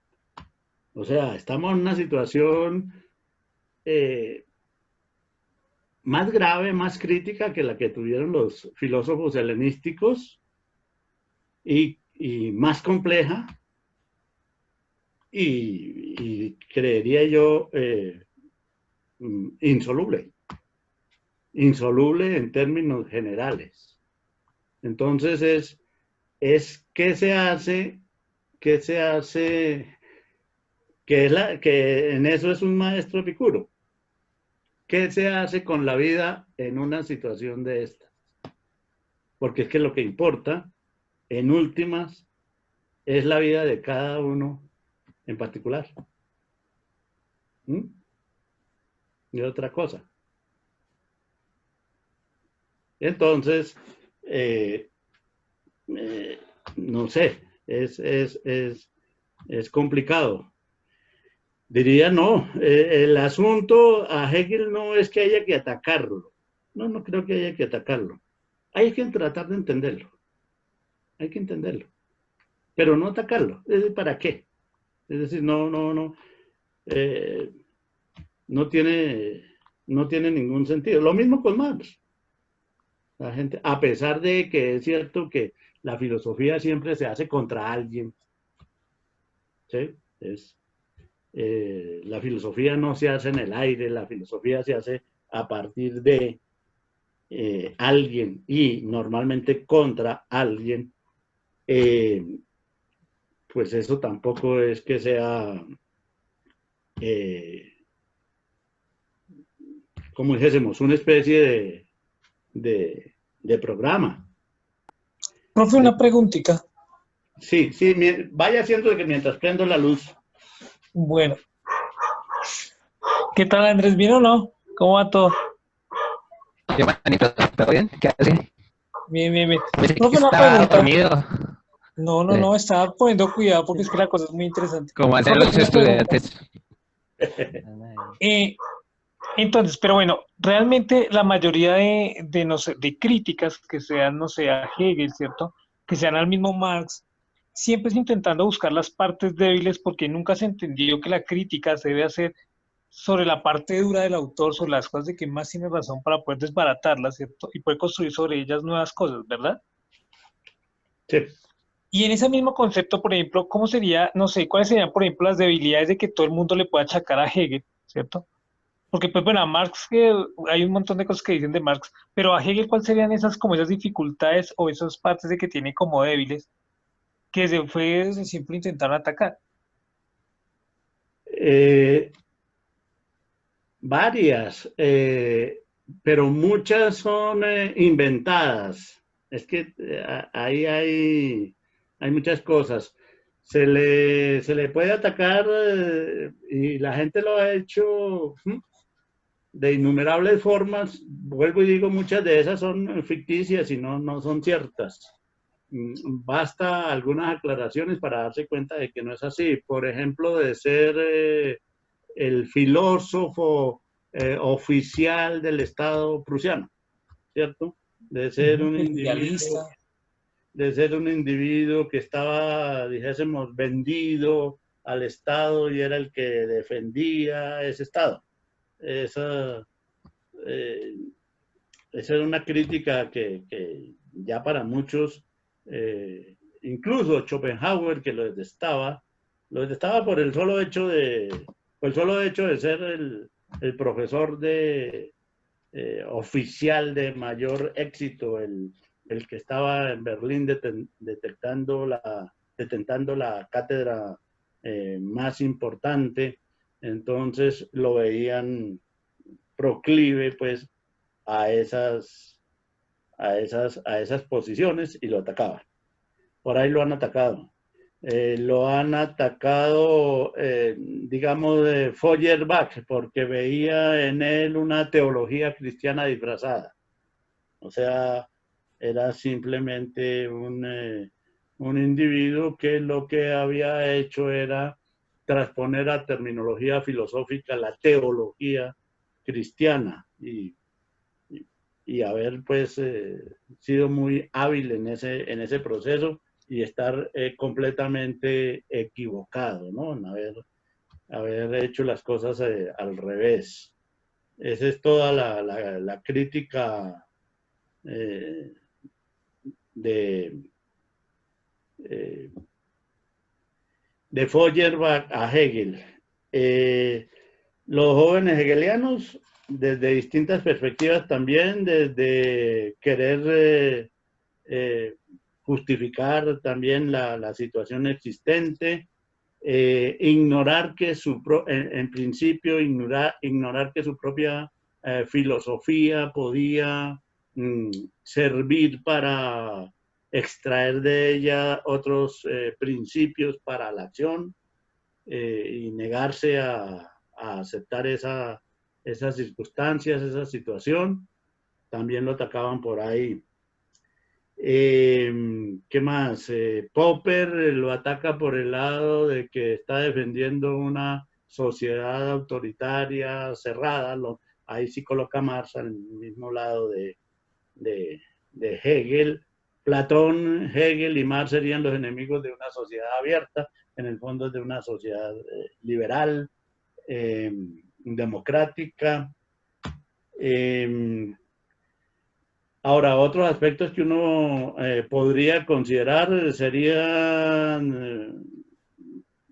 O sea, estamos en una situación más grave, más crítica que la que tuvieron los filósofos helenísticos y más compleja y creería yo insoluble en términos generales. Entonces ¿qué se hace? Que en eso es un maestro Epicuro. ¿qué se hace con la vida en una situación de esta? Porque es que lo que importa, en últimas, es la vida de cada uno en particular. ¿Mm? Y otra cosa. Entonces, no sé, es complicado. Diría no, el asunto a Hegel no es que haya que atacarlo. No, no creo que haya que atacarlo. Hay que tratar de entenderlo. Hay que entenderlo. Pero no atacarlo. ¿Para qué? Es decir, no. Eh, no tiene ningún sentido. Lo mismo con Marx. La gente, a pesar de que es cierto que la filosofía siempre se hace contra alguien, ¿sí? La filosofía no se hace en el aire, la filosofía se hace a partir de alguien y normalmente contra alguien. Pues eso tampoco es que sea, como dijésemos, una especie de programa. Profe, una preguntita. Sí, vaya haciendo que mientras prendo la luz. Bueno. ¿Qué tal, Andrés? ¿Bien o no? ¿Cómo va todo? ¿Qué manito? ¿Todo bien? ¿Qué hace? Bien. Pensé que Profe, una estaba pregunta. dormido. No, estaba poniendo cuidado porque es que la cosa es muy interesante. Como hacen Profe, los una pregunta. estudiantes. Entonces, pero bueno, realmente la mayoría no sé, de críticas que sean, no sé, a Hegel, ¿cierto? Que sean al mismo Marx, siempre es intentando buscar las partes débiles porque nunca se entendió que la crítica se debe hacer sobre la parte dura del autor, sobre las cosas de que más tiene razón para poder desbaratarlas, ¿cierto? Y poder construir sobre ellas nuevas cosas, ¿verdad? Sí. Y en ese mismo concepto, por ejemplo, ¿cómo sería, no sé, cuáles serían, por ejemplo, las debilidades de que todo el mundo le pueda achacar a Hegel, ¿cierto? Porque, pues bueno, a Marx hay un montón de cosas que dicen de Marx, pero a Hegel, ¿cuáles serían esas como esas dificultades o esas partes de que tiene como débiles que se fue desde siempre intentaron atacar? Varias, pero muchas son inventadas. Es que ahí hay muchas cosas. Se le puede atacar y la gente lo ha hecho de innumerables formas. Vuelvo y digo, muchas de esas son ficticias y no son ciertas. Basta algunas aclaraciones para darse cuenta de que no es así. Por ejemplo, de ser el filósofo oficial del Estado prusiano, ¿cierto? De ser un individuo, que estaba, dijésemos, vendido al Estado y era el que defendía ese Estado. Esa era una crítica que ya para muchos, incluso Schopenhauer, que lo detestaba por el solo hecho de ser el profesor oficial de mayor éxito, el que estaba en Berlín detentando la cátedra más importante. Entonces lo veían proclive pues a esas posiciones y lo atacaban. Por ahí lo han atacado. Lo han atacado, digamos, de Feuerbach, porque veía en él una teología cristiana disfrazada. O sea, era simplemente un individuo que lo que había hecho era transponer a terminología filosófica la teología cristiana y haber pues sido muy hábil en ese proceso y estar completamente equivocado, ¿no? En haber hecho las cosas al revés. Esa es toda la crítica de Feuerbach a Hegel. Los jóvenes hegelianos, desde distintas perspectivas también, desde querer justificar también la situación existente, ignorar que en principio, ignorar que su propia filosofía podía servir para extraer de ella otros principios para la acción y negarse a aceptar esas circunstancias, esa situación. También lo atacaban por ahí. ¿Qué más? Popper lo ataca por el lado de que está defendiendo una sociedad autoritaria, cerrada. Ahí sí coloca Marx al mismo lado de Hegel. Platón, Hegel y Marx serían los enemigos de una sociedad abierta, en el fondo de una sociedad liberal, democrática. Ahora, otros aspectos que uno podría considerar serían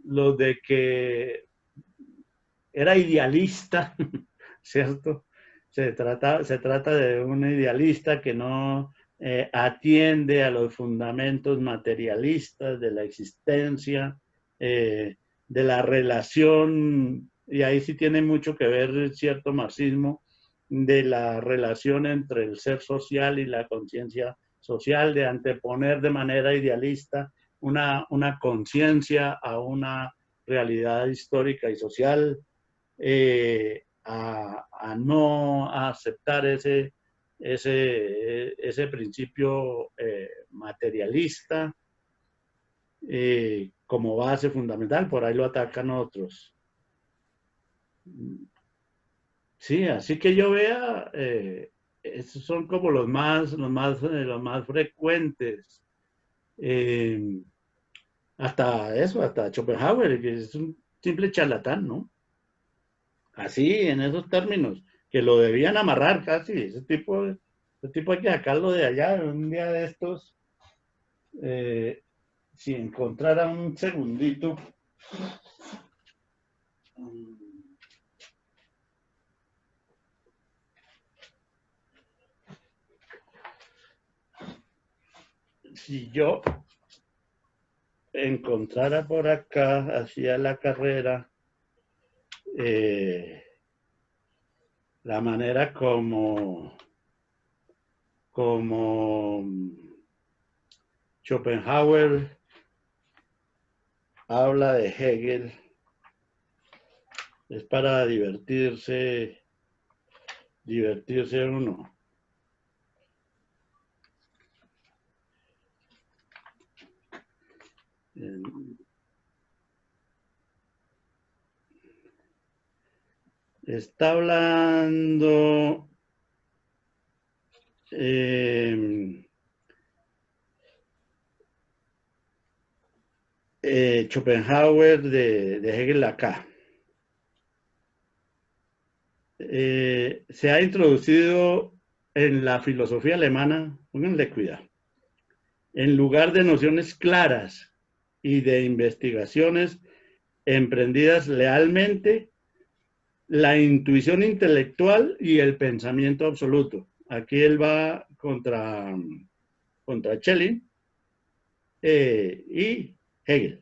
los de que era idealista, ¿cierto? Se trata de un idealista que no atiende a los fundamentos materialistas de la existencia, de la relación, y ahí sí tiene mucho que ver cierto marxismo, de la relación entre el ser social y la conciencia social, de anteponer de manera idealista una conciencia a una realidad histórica y social, a no aceptar ese principio materialista como base fundamental. Por ahí lo atacan otros. Sí, así que yo vea, esos son como los más frecuentes. Hasta Schopenhauer, que es un simple charlatán, ¿no? Así, en esos términos, que lo debían amarrar casi. Ese tipo hay que sacarlo de allá un día de estos. Si encontrara un segundito. Si yo encontrara por acá, hacia la carrera, la manera como Schopenhauer habla de Hegel, es para divertirse uno. Está hablando Schopenhauer de Hegel acá. Se ha introducido en la filosofía alemana, pónganle cuidado, en lugar de nociones claras y de investigaciones emprendidas lealmente, la intuición intelectual y el pensamiento absoluto. Aquí él va contra Schelling y Hegel,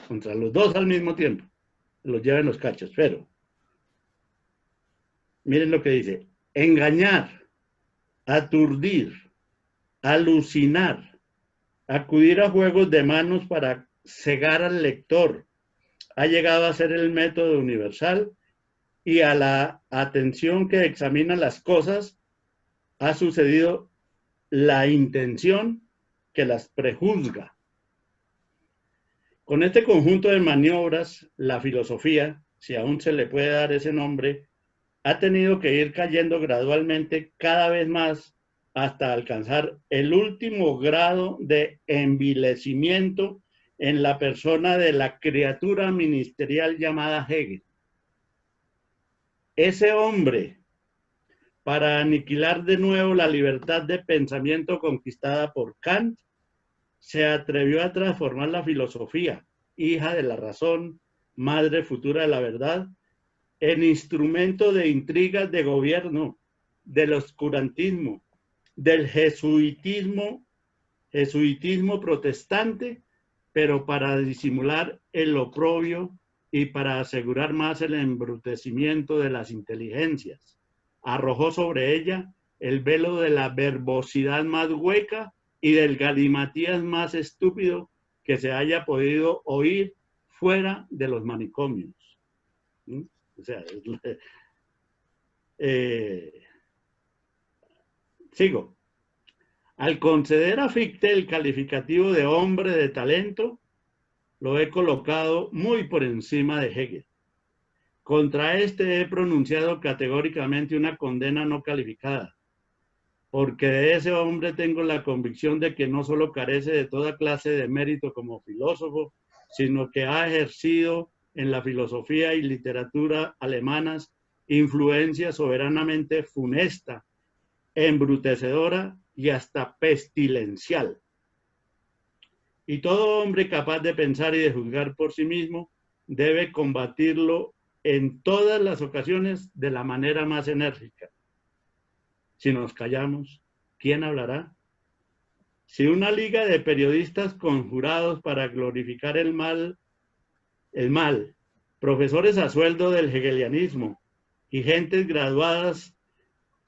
contra los dos al mismo tiempo, los lleva en los cachos, pero miren lo que dice: engañar, aturdir, alucinar, acudir a juegos de manos para cegar al lector, ha llegado a ser el método universal, y a la atención que examina las cosas ha sucedido la intención que las prejuzga. Con este conjunto de maniobras, la filosofía, si aún se le puede dar ese nombre, ha tenido que ir cayendo gradualmente cada vez más hasta alcanzar el último grado de envilecimiento en la persona de la criatura ministerial llamada Hegel. Ese hombre, para aniquilar de nuevo la libertad de pensamiento conquistada por Kant, se atrevió a transformar la filosofía, hija de la razón, madre futura de la verdad, en instrumento de intrigas de gobierno, del oscurantismo, del jesuitismo protestante, pero para disimular el oprobio y para asegurar más el embrutecimiento de las inteligencias. arrojó sobre ella el velo de la verbosidad más hueca y del galimatías más estúpido que se haya podido oír fuera de los manicomios. ¿Mm? O sea, sigo. Al conceder a Fichte el calificativo de hombre de talento, lo he colocado muy por encima de Hegel. Contra este he pronunciado categóricamente una condena no calificada, porque de ese hombre tengo la convicción de que no solo carece de toda clase de mérito como filósofo, sino que ha ejercido en la filosofía y literatura alemanas influencia soberanamente funesta, embrutecedora y hasta pestilencial. Y todo hombre capaz de pensar y de juzgar por sí mismo debe combatirlo en todas las ocasiones de la manera más enérgica. Si nos callamos, ¿quién hablará? Si una liga de periodistas conjurados para glorificar el mal, profesores a sueldo del hegelianismo y gentes graduadas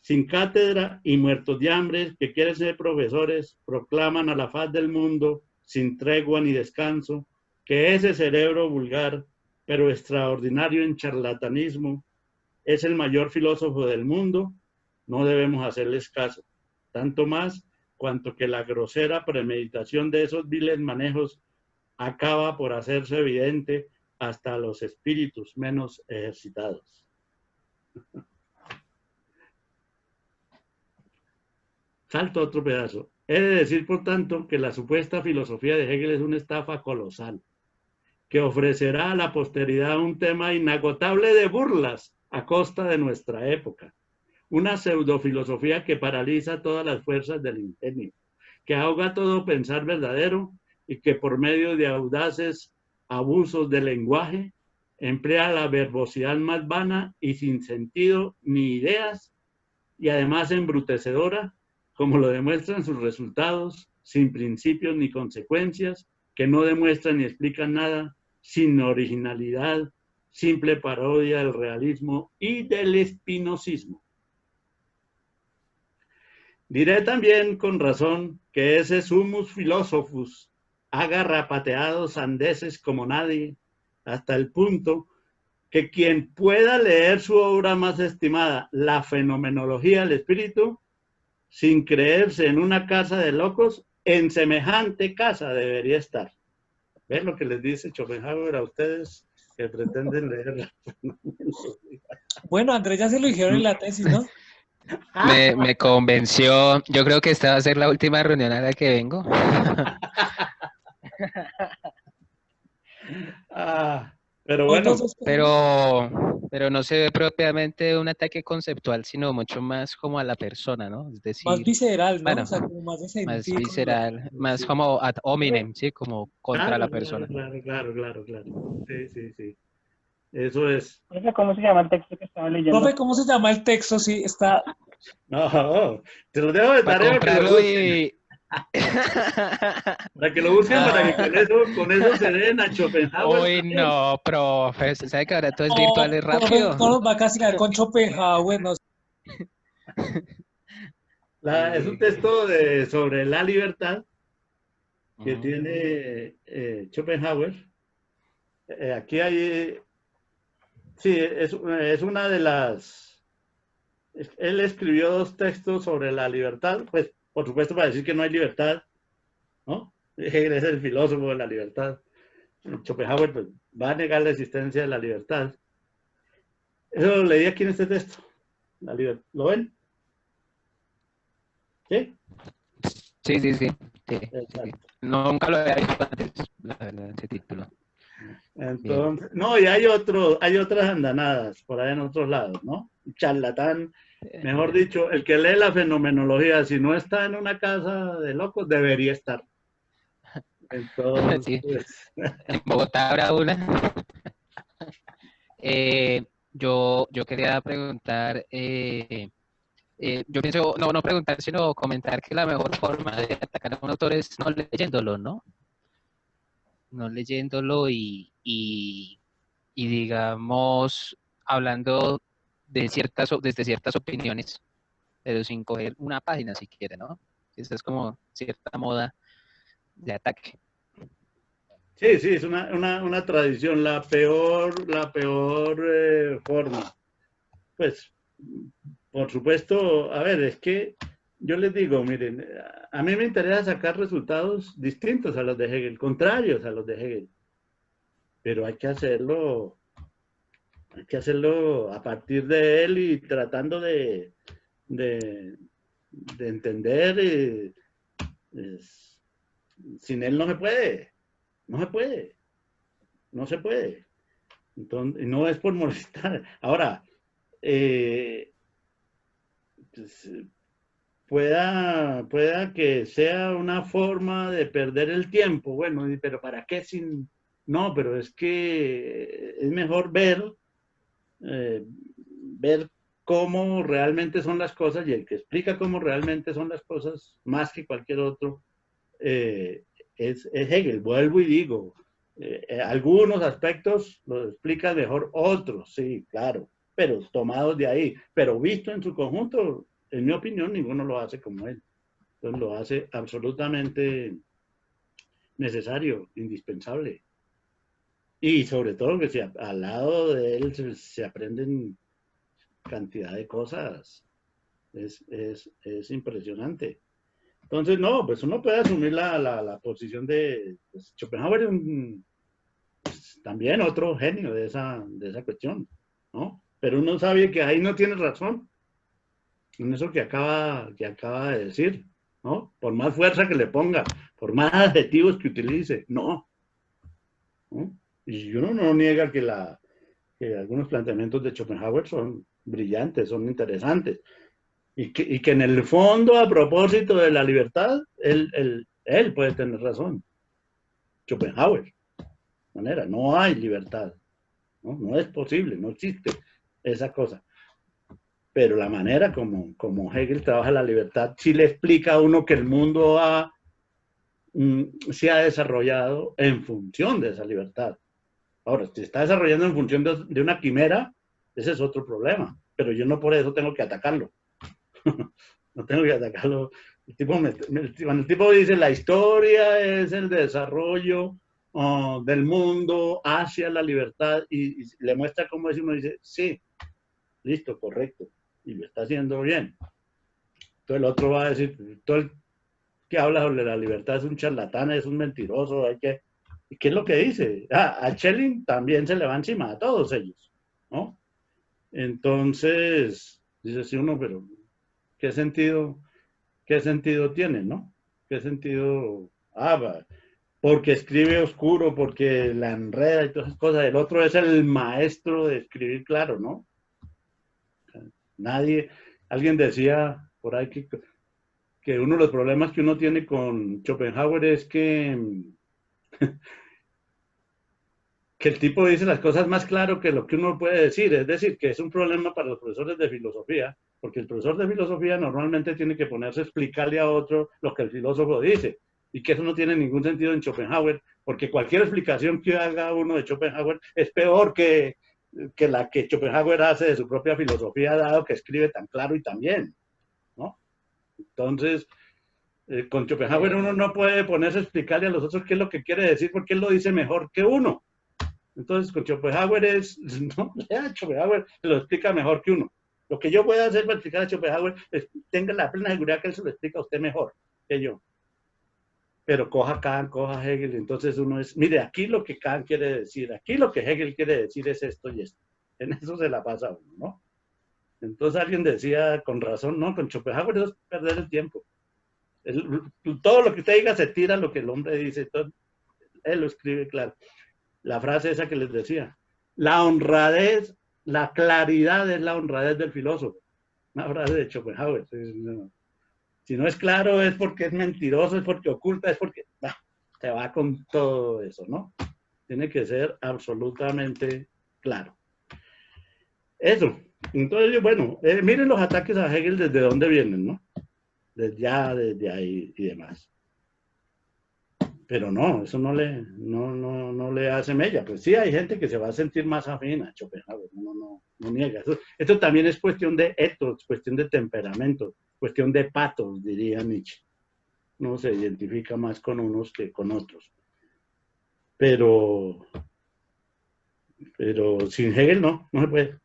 sin cátedra y muertos de hambre que quieren ser profesores, proclaman a la faz del mundo, sin tregua ni descanso, que ese cerebro vulgar, pero extraordinario en charlatanismo, es el mayor filósofo del mundo, no debemos hacerles caso, tanto más cuanto que la grosera premeditación de esos viles manejos acaba por hacerse evidente hasta a los espíritus menos ejercitados. Salto otro pedazo. He de decir, por tanto, que la supuesta filosofía de Hegel es una estafa colosal, que ofrecerá a la posteridad un tema inagotable de burlas a costa de nuestra época. Una pseudofilosofía que paraliza todas las fuerzas del ingenio, que ahoga todo pensar verdadero y que por medio de audaces abusos del lenguaje emplea la verbosidad más vana y sin sentido ni ideas y además embrutecedora, como lo demuestran sus resultados, sin principios ni consecuencias, que no demuestran ni explican nada, sin originalidad, simple parodia del realismo y del espinosismo. Diré también con razón que ese sumus philosophus ha garrapateado sandeces como nadie, hasta el punto que quien pueda leer su obra más estimada, La fenomenología del espíritu, sin creerse en una casa de locos, en semejante casa debería estar. ¿Ven lo que les dice Schopenhauer a ustedes que pretenden leer la fenomenología? Bueno, Andrés, ya se lo dijeron en la tesis, ¿no? Me convenció. Yo creo que esta va a ser la última reunión a la que vengo. Pero bueno. Pero no se ve propiamente un ataque conceptual, sino mucho más como a la persona, ¿no? Es decir, más visceral, ¿no? bueno, O sea, como más de sentir. más visceral, más como ad hominem, ¿sí? Como contra la persona. Claro. Sí. Eso es. Profe, ¿cómo se llama el texto que estaba leyendo? Profe, ¿cómo se llama el texto? Sí, está... No, te lo dejo de tarea para que lo busquen, para que con eso se den a Schopenhauer. Uy, no, profe, ¿sabe que ahora todo es virtual y rápido? Profe, va a castigar con Schopenhauer, no sé. Es un texto sobre la libertad que tiene Schopenhauer. Aquí hay... Sí, es una de las... Él escribió 2 textos sobre la libertad, pues por supuesto para decir que no hay libertad, ¿no? Él es el filósofo de la libertad. Schopenhauer pues, va a negar la existencia de la libertad. Eso lo leí aquí en este texto. La libertad. ¿Lo ven? ¿Sí? Sí. Nunca lo había visto antes, la verdad, ese título. Entonces, no, y hay otras andanadas por ahí en otros lados, ¿no? Charlatán, mejor dicho, el que lee la fenomenología, si no está en una casa de locos, debería estar. Entonces, sí. En Bogotá habrá una. Yo quería preguntar, yo pienso, no preguntar, sino comentar que la mejor forma de atacar a un autor es no leyéndolo, ¿no? No leyéndolo y digamos, hablando desde ciertas opiniones, pero sin coger una página si quiere, ¿no? Esa es como cierta moda de ataque. Sí, sí, es una tradición, la peor forma. Pues, por supuesto, a ver, es que yo les digo, miren, a mí me interesa sacar resultados distintos a los de Hegel, contrarios a los de Hegel, pero hay que hacerlo a partir de él y tratando de entender. Sin él no se puede, no se puede, no se puede. Entonces, no es por molestar. Ahora, pues, pueda que sea una forma de perder el tiempo. Bueno, pero ¿para qué sin...? No, pero es que es mejor ver cómo realmente son las cosas, y el que explica cómo realmente son las cosas, más que cualquier otro, es Hegel. Vuelvo y digo, algunos aspectos los explica mejor, otros, sí, claro, pero tomados de ahí, pero visto en su conjunto, en mi opinión, ninguno lo hace como él. Entonces lo hace absolutamente necesario, indispensable. Y sobre todo que al lado de él se aprenden cantidad de cosas. Es impresionante. Entonces, no, pues uno puede asumir la posición de pues, Schopenhauer, pues, también otro genio de esa cuestión, ¿no? Pero uno sabe que ahí no tiene razón en eso que acaba de decir, ¿no? Por más fuerza que le ponga, por más adjetivos que utilice, no. ¿No? Y uno no niega que algunos planteamientos de Schopenhauer son brillantes, son interesantes. Y que en el fondo, a propósito de la libertad, él puede tener razón. Schopenhauer. Manera, no hay libertad. No es posible, no existe esa cosa. Pero la manera como Hegel trabaja la libertad sí le explica a uno que el mundo se ha desarrollado en función de esa libertad. Ahora, si está desarrollando en función de una quimera, ese es otro problema. Pero yo no por eso tengo que atacarlo. No tengo que atacarlo. Cuando el tipo dice la historia es el desarrollo del mundo hacia la libertad y le muestra cómo es, y uno dice, sí, listo, correcto, y lo está haciendo bien. Entonces el otro va a decir, todo el que habla sobre la libertad es un charlatán, es un mentiroso, ¿y qué es lo que dice? A Schelling también se le va encima a todos ellos, ¿no? Entonces, dice sí uno, pero ¿qué sentido tiene, no? ¿Qué sentido? Porque escribe oscuro, porque la enreda y todas esas cosas. El otro es el maestro de escribir claro, ¿no? Alguien decía por ahí que uno de los problemas que uno tiene con Schopenhauer es que el tipo dice las cosas más claro que lo que uno puede decir. Es decir, que es un problema para los profesores de filosofía, porque el profesor de filosofía normalmente tiene que ponerse a explicarle a otro lo que el filósofo dice, y que eso no tiene ningún sentido en Schopenhauer, porque cualquier explicación que haga uno de Schopenhauer es peor que la que Schopenhauer hace de su propia filosofía, dado que escribe tan claro y tan bien, ¿no? Entonces, con Schopenhauer uno no puede ponerse a explicarle a los otros qué es lo que quiere decir, porque él lo dice mejor que uno. Entonces, con Schopenhauer no, Schopenhauer se lo explica mejor que uno. Lo que yo pueda hacer para explicar a Schopenhauer es, tenga la plena seguridad que él se lo explica a usted mejor que yo. Pero coja Kant, coja Hegel, entonces uno es, mire, aquí lo que Kant quiere decir, aquí lo que Hegel quiere decir es esto y esto. En eso se la pasa uno, ¿no? Entonces alguien decía con razón, no, con Schopenhauer es perder el tiempo. Todo lo que usted diga se tira lo que el hombre dice, entonces, él lo escribe claro. La frase esa que les decía, la honradez, la claridad es la honradez del filósofo. Una frase de Schopenhauer. Si no es claro es porque es mentiroso, es porque oculta, es porque se va con todo eso, ¿no? Tiene que ser absolutamente claro. Eso. Entonces, bueno, miren los ataques a Hegel desde dónde vienen, ¿no? Desde ahí y demás. Pero no, eso no le hace mella. Pues sí, hay gente que se va a sentir más afín a Schopenhauer, no niega. Esto también es cuestión de ethos, cuestión de temperamento, cuestión de patos, diría Nietzsche. No se identifica más con unos que con otros. Pero sin Hegel no se puede.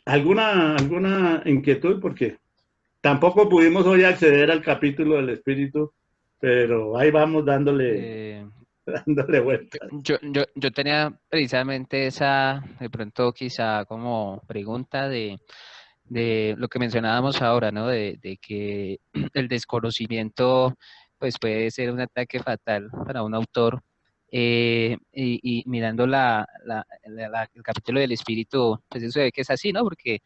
¿Alguna inquietud? Porque tampoco pudimos hoy acceder al capítulo del espíritu, pero ahí vamos dándole vueltas. Yo tenía precisamente esa, de pronto quizá como pregunta de lo que mencionábamos ahora, ¿no? De que el desconocimiento pues puede ser un ataque fatal para un autor. Y mirando el capítulo del espíritu, pues eso se ve que es así, ¿no? Porque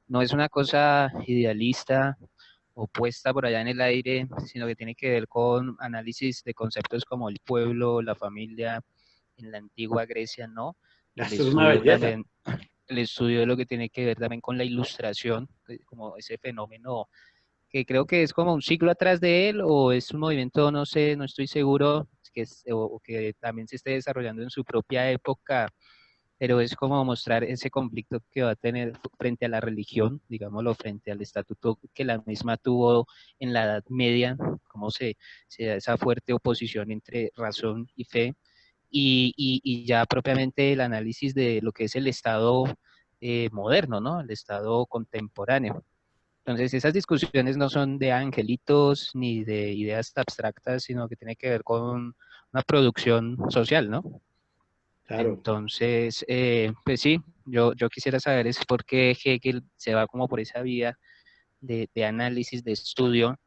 no es una cosa idealista o puesta por allá en el aire, sino que tiene que ver con análisis de conceptos como el pueblo, la familia, en la antigua Grecia, ¿no? El Esto es una estudio belleza. también, el estudio de lo que tiene que ver también con la ilustración, como ese fenómeno que creo que es como un siglo atrás de él, o es un movimiento, no sé, no estoy seguro, o que también se esté desarrollando en su propia época, pero es como mostrar ese conflicto que va a tener frente a la religión, digámoslo, frente al estatuto que la misma tuvo en la Edad Media, cómo se da esa fuerte oposición entre razón y fe, y ya propiamente el análisis de lo que es el Estado moderno, ¿no? El Estado contemporáneo. Entonces, esas discusiones no son de angelitos ni de ideas abstractas, sino que tiene que ver con una producción social, ¿no? Claro. Entonces, pues sí, yo quisiera saber es por qué Hegel se va como por esa vía de análisis, de estudio,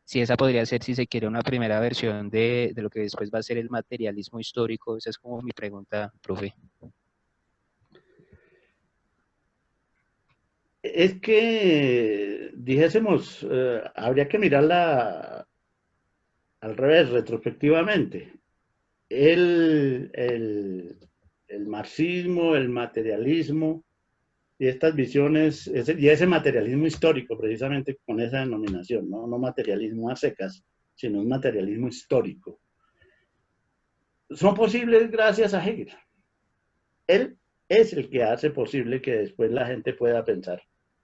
si esa podría ser, si se quiere, una primera versión de lo que después va a ser el materialismo histórico. Esa es como mi pregunta, profe. Es que, dijésemos, habría que mirarla al revés, retrospectivamente. El marxismo, el materialismo y estas visiones, y ese materialismo histórico, precisamente con esa denominación, no materialismo a secas, sino un materialismo histórico, son posibles gracias a Hegel. Él es el que hace posible que después la gente pueda pensar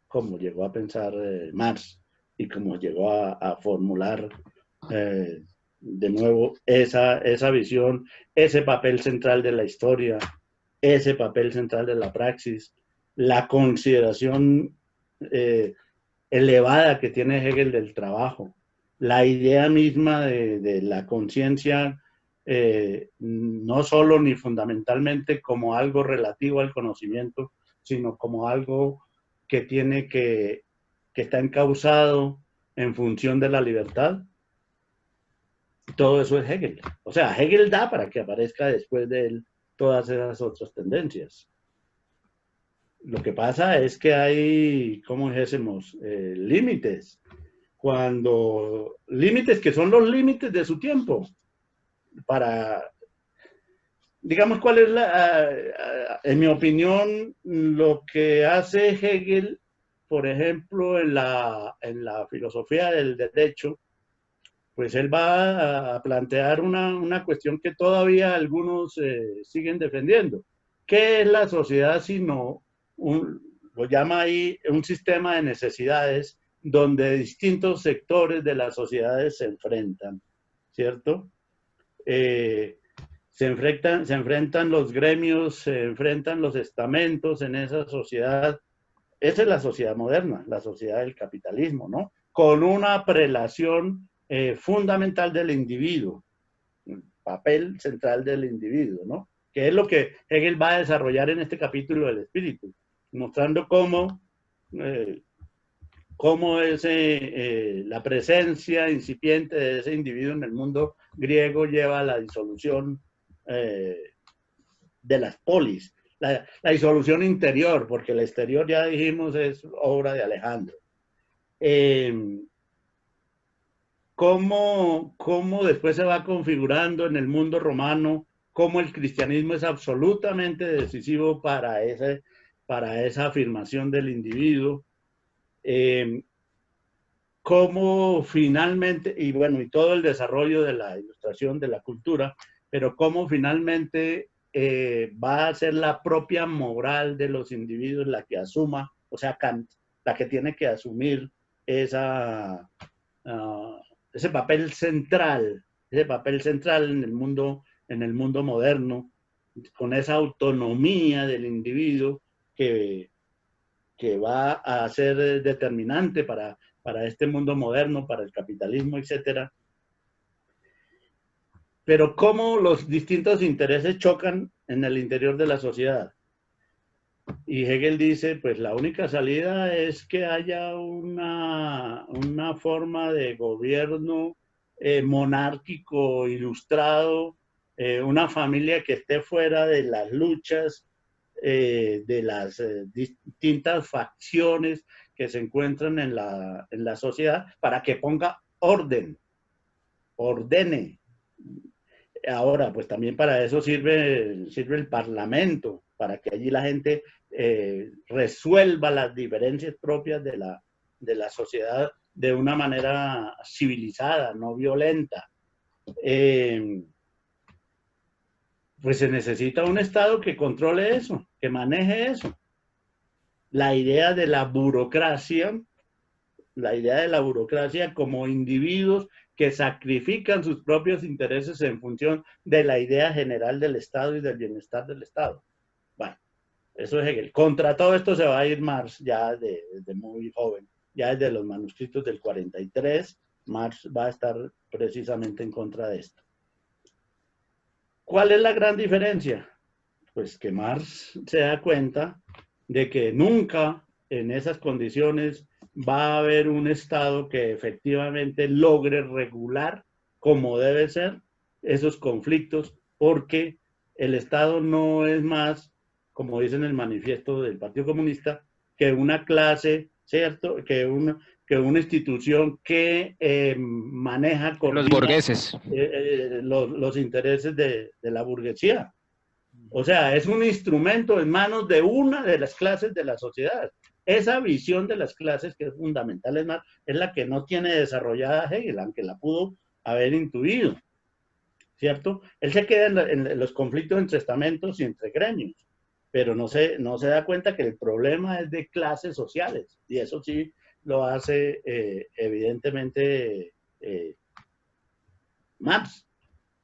como llegó a pensar Marx y como llegó a formular de nuevo esa visión, ese papel central de la historia, ese papel central de la praxis, la consideración elevada que tiene Hegel del trabajo, la idea misma de la conciencia, no solo ni fundamentalmente como algo relativo al conocimiento, sino como algo que tiene que está encauzado en función de la libertad. Todo eso es Hegel. O sea, Hegel da para que aparezca después de él todas esas otras tendencias. Lo que pasa es que hay, ¿cómo dijésemos? Límites. Límites que son los límites de su tiempo. Digamos, cuál es en mi opinión, lo que hace Hegel, por ejemplo, en la filosofía del derecho, pues él va a plantear una cuestión que todavía algunos siguen defendiendo. ¿Qué es la sociedad sino lo llama ahí un sistema de necesidades donde distintos sectores de las sociedades se enfrentan, ¿cierto? Se enfrentan los gremios, se enfrentan los estamentos en esa sociedad. Esa es la sociedad moderna, la sociedad del capitalismo, ¿no? Con una prelación fundamental del individuo, el papel central del individuo, ¿no? Que es lo que Hegel va a desarrollar en este capítulo del espíritu, mostrando cómo la presencia incipiente de ese individuo en el mundo griego lleva a la disolución de las polis, la disolución interior, porque el exterior, ya dijimos, es obra de Alejandro. Cómo después se va configurando en el mundo romano, cómo el cristianismo es absolutamente decisivo para esa afirmación del individuo. cómo finalmente, y bueno, y todo el desarrollo de la ilustración, de la cultura, pero cómo finalmente va a ser la propia moral de los individuos la que asuma, o sea, Kant, la que tiene que asumir esa, ese papel central en el mundo moderno, con esa autonomía del individuo que va a ser determinante para este mundo moderno, para el capitalismo, etcétera. Pero cómo los distintos intereses chocan en el interior de la sociedad. Y Hegel dice, pues la única salida es que haya una forma de gobierno monárquico, ilustrado, una familia que esté fuera de las luchas, de las distintas facciones que se encuentran en la sociedad, para que ponga orden, ordene. Ahora, pues también para eso sirve el Parlamento, para que allí la gente resuelva las diferencias propias de la sociedad de una manera civilizada, no violenta. Pues se necesita un Estado que controle eso, que maneje eso. La idea de la burocracia como individuos que sacrifican sus propios intereses en función de la idea general del Estado y del bienestar del Estado. Bueno, eso es Hegel. Contra todo esto se va a ir Marx ya desde muy joven, ya desde los manuscritos del 43, Marx va a estar precisamente en contra de esto. ¿Cuál es la gran diferencia? Pues que Marx se da cuenta de que nunca en esas condiciones va a haber un Estado que efectivamente logre regular como debe ser esos conflictos, porque el Estado no es más, como dice en el manifiesto del Partido Comunista, que una clase, ¿cierto? Que una institución que maneja con Los burgueses. los intereses de la burguesía. O sea, es un instrumento en manos de una de las clases de la sociedad. Esa visión de las clases, que es fundamental, es la que no tiene desarrollada Hegel, aunque la pudo haber intuido, ¿cierto? Él se queda en los conflictos entre estamentos y entre gremios, pero no se da cuenta que el problema es de clases sociales, y eso sí lo hace evidentemente Marx,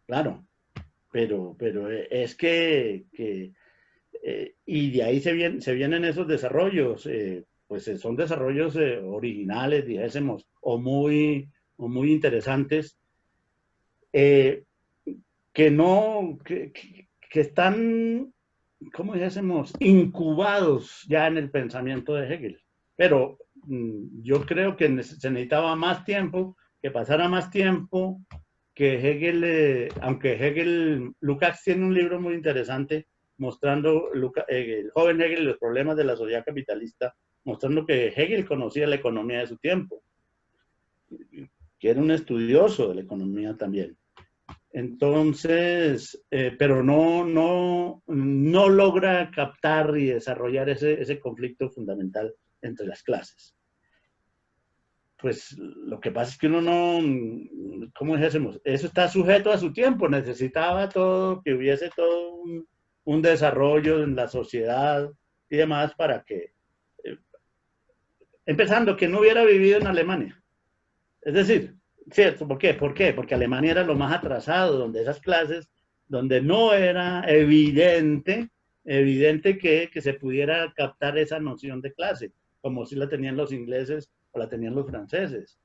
claro. Pero es que y de ahí se vienen esos desarrollos, pues son desarrollos originales, dijésemos, o muy interesantes, que están, ¿cómo dijésemos?, incubados ya en el pensamiento de Hegel. Pero yo creo que se necesitaba más tiempo, que pasara más tiempo, que Hegel, aunque Hegel, Lukács tiene un libro muy interesante mostrando el joven Hegel y los problemas de la sociedad capitalista, mostrando que Hegel conocía la economía de su tiempo, que era un estudioso de la economía también. Entonces, pero no logra captar y desarrollar ese conflicto fundamental entre las clases. Pues lo que pasa es que uno no, ¿cómo dijésemos? Eso está sujeto a su tiempo, necesitaba que hubiese todo un desarrollo en la sociedad y demás para que, empezando, que no hubiera vivido en Alemania. Es decir, ¿cierto? ¿Por qué? Porque Alemania era lo más atrasado, donde esas clases, donde no era evidente que se pudiera captar esa noción de clase, como si la tenían los ingleses o la tenían los franceses.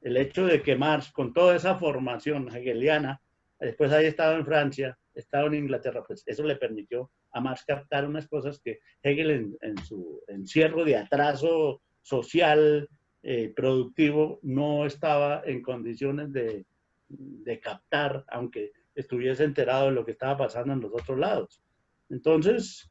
El hecho de que Marx, con toda esa formación hegeliana, después haya estado en Francia, estado en Inglaterra, pues eso le permitió a Marx captar unas cosas que Hegel en su encierro de atraso social, productivo, no estaba en condiciones de captar, aunque estuviese enterado de lo que estaba pasando en los otros lados. Entonces,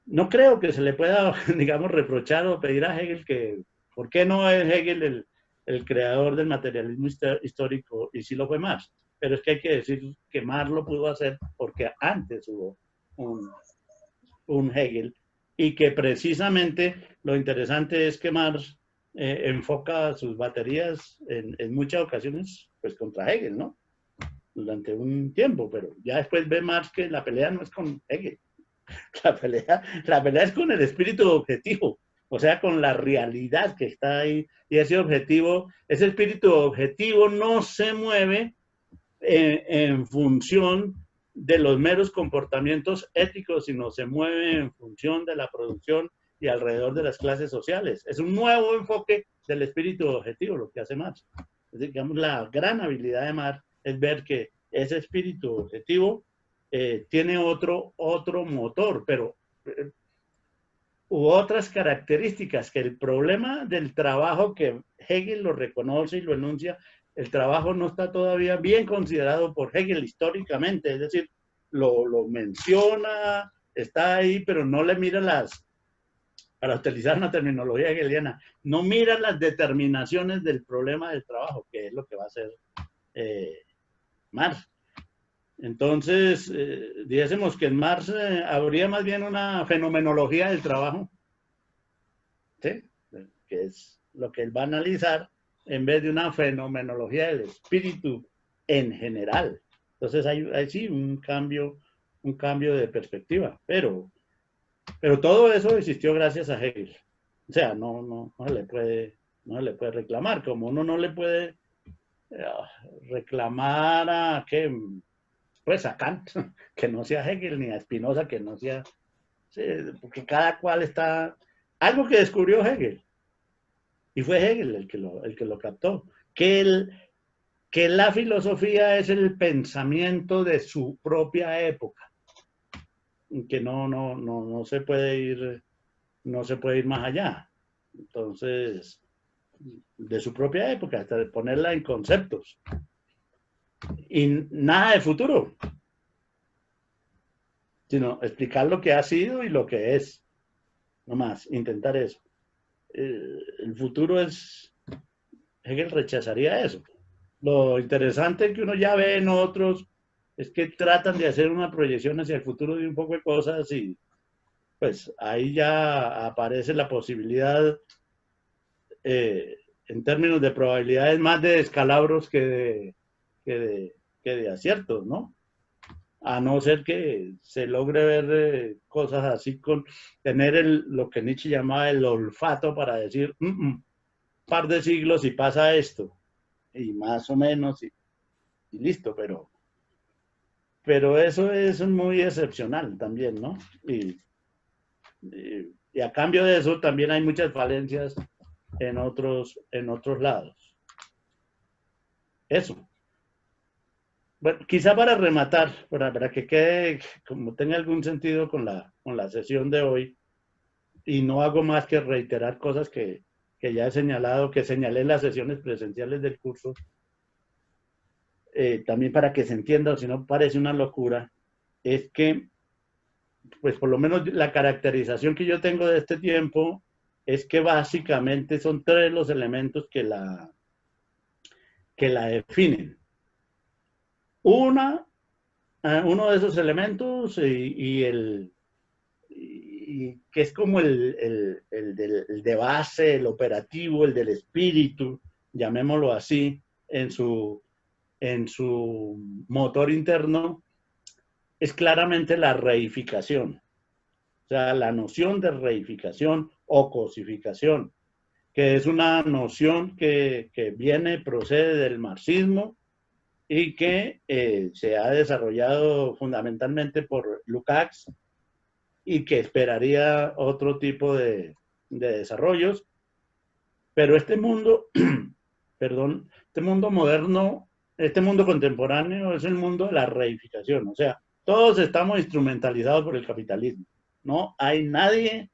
no creo que se le pueda, digamos, reprochar o pedir a Hegel que, ¿por qué no es Hegel el creador del materialismo histórico? Y sí lo fue Marx. Pero es que hay que decir que Marx lo pudo hacer porque antes hubo un Hegel, y que precisamente lo interesante es que Marx enfoca sus baterías en muchas ocasiones pues contra Hegel, ¿no? Durante un tiempo, pero ya después ve Marx que la pelea no es con Hegel, la pelea es con el espíritu objetivo, o sea, con la realidad que está ahí, y ese objetivo, ese espíritu objetivo no se mueve en función de los meros comportamientos éticos, sino se mueve en función de la producción y alrededor de las clases sociales. Es un nuevo enfoque del espíritu objetivo lo que hace Marx. Es decir, digamos, la gran habilidad de Marx es ver que ese espíritu objetivo tiene otro motor, pero u otras características, que el problema del trabajo que Hegel lo reconoce y lo enuncia, el trabajo no está todavía bien considerado por Hegel históricamente, es decir, lo menciona, está ahí, pero no le mira para utilizar una terminología hegeliana, no mira las determinaciones del problema del trabajo, que es lo que va a hacer Marx. Entonces, dijésemos que en Marx habría más bien una fenomenología del trabajo, ¿sí? Que es lo que él va a analizar, en vez de una fenomenología del espíritu en general. Entonces hay sí un cambio de perspectiva, pero todo eso existió gracias a Hegel. O sea, no se le puede reclamar, como uno no le puede reclamar a pues a Kant, que no sea Hegel, ni a Spinoza, que no sea, sí, porque cada cual está, algo que descubrió Hegel, y fue Hegel el que lo captó, que la filosofía es el pensamiento de su propia época, que no se puede ir más allá. Entonces, de su propia época, hasta de ponerla en conceptos. Y nada de futuro, sino explicar lo que ha sido y lo que es. No más, intentar eso. El futuro es, Hegel rechazaría eso. Lo interesante que uno ya ve en otros es que tratan de hacer una proyección hacia el futuro de un poco de cosas y pues ahí ya aparece la posibilidad, en términos de probabilidades, más de descalabros que de aciertos, ¿no? A no ser que se logre ver cosas así, con tener lo que Nietzsche llamaba el olfato para decir, par de siglos y pasa esto, y más o menos, y listo, pero eso es muy excepcional también, ¿no? Y a cambio de eso también hay muchas falencias en otros lados. Eso. Bueno, quizá para rematar, para que quede, como tenga algún sentido con la sesión de hoy, y no hago más que reiterar cosas que ya he señalado, que señalé en las sesiones presenciales del curso, también para que se entienda, o si no parece una locura, es que, pues por lo menos la caracterización que yo tengo de este tiempo es que básicamente son tres los elementos que la definen. Uno de esos elementos y que es como el de base, el operativo, el del espíritu, llamémoslo así, en su motor interno, es claramente la reificación. O sea, la noción de reificación o cosificación, que es una noción que procede del marxismo y que se ha desarrollado fundamentalmente por Lukács y que esperaría otro tipo de desarrollos. Pero este mundo, perdón, este mundo moderno, este mundo contemporáneo es el mundo de la reificación. O sea, todos estamos instrumentalizados por el capitalismo. No hay nadie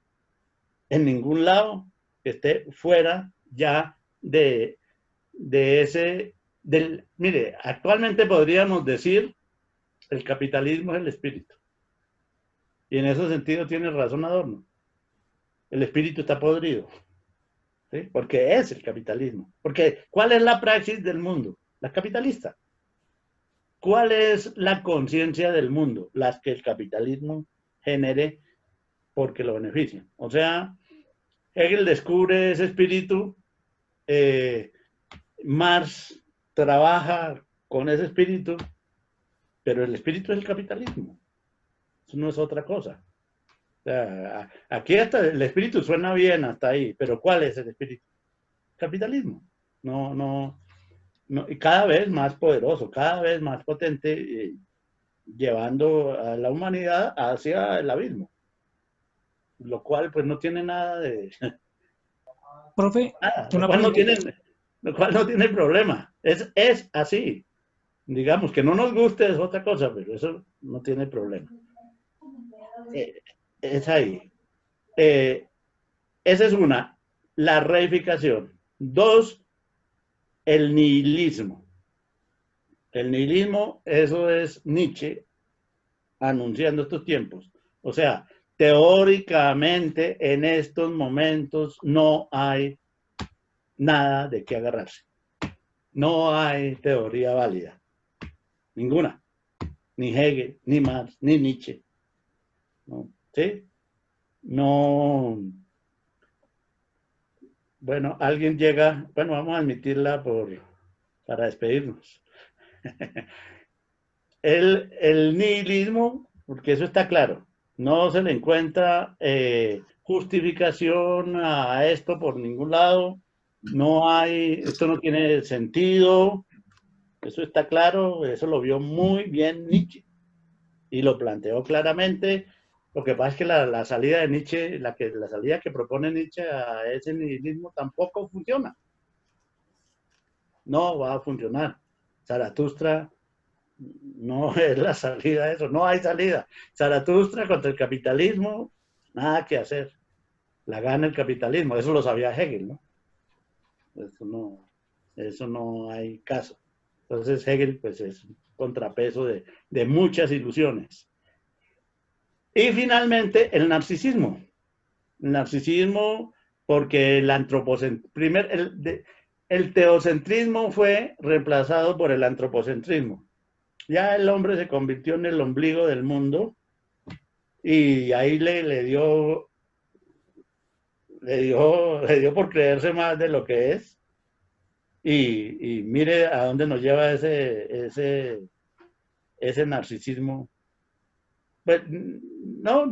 en ningún lado que esté fuera ya de ese... mire, actualmente podríamos decir el capitalismo es el espíritu. Y en ese sentido tiene razón Adorno. El espíritu está podrido. ¿Sí? Porque es el capitalismo. Porque ¿cuál es la praxis del mundo? La capitalista. ¿Cuál es la conciencia del mundo? Las que el capitalismo genere porque lo benefician. O sea, Hegel descubre ese espíritu Marx trabaja con ese espíritu, pero el espíritu es el capitalismo. Eso no es otra cosa. O sea, aquí hasta el espíritu suena bien hasta ahí, pero ¿cuál es el espíritu? Capitalismo. No, y cada vez más poderoso, cada vez más potente, llevando a la humanidad hacia el abismo. Lo cual pues no tiene nada de... Profe, nada, una pregunta. lo cual no tiene problema. Es así. Digamos que no nos guste es otra cosa, pero eso no tiene problema. Es ahí. Esa es una, la reificación. Dos, el nihilismo. El nihilismo, eso es Nietzsche anunciando estos tiempos. O sea, teóricamente en estos momentos no hay nada de qué agarrarse. No hay teoría válida. Ninguna. Ni Hegel, ni Marx, ni Nietzsche. ¿No? ¿Sí? No. Bueno, alguien llega, bueno, vamos a admitirla para despedirnos. El nihilismo, porque eso está claro, no se le encuentra justificación a esto por ningún lado, no hay, esto no tiene sentido, eso está claro, eso lo vio muy bien Nietzsche y lo planteó claramente. Lo que pasa es que la salida de Nietzsche, la salida que propone Nietzsche a ese nihilismo tampoco funciona. No va a funcionar. Zaratustra no es la salida de eso, no hay salida. Zaratustra contra el capitalismo, nada que hacer. La gana el capitalismo, eso lo sabía Hegel, ¿no? Eso no hay caso. Entonces Hegel pues es un contrapeso de muchas ilusiones. Y finalmente el narcisismo. El narcisismo porque el teocentrismo fue reemplazado por el antropocentrismo. Ya el hombre se convirtió en el ombligo del mundo y ahí le dio por creerse más de lo que es. Y mire a dónde nos lleva ese narcisismo. Pues no,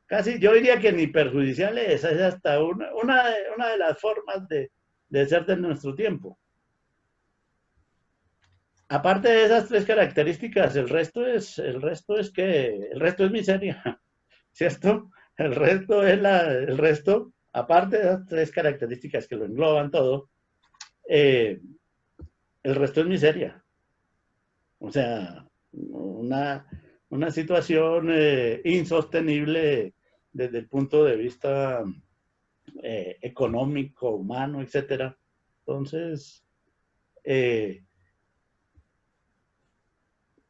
casi yo diría que ni perjudicial es hasta una de las formas de ser de nuestro tiempo. Aparte de esas tres características, el resto es miseria, ¿cierto? El resto, aparte de esas tres características que lo engloban todo, el resto es miseria. O sea, una situación insostenible desde el punto de vista económico, humano, etcétera. Entonces,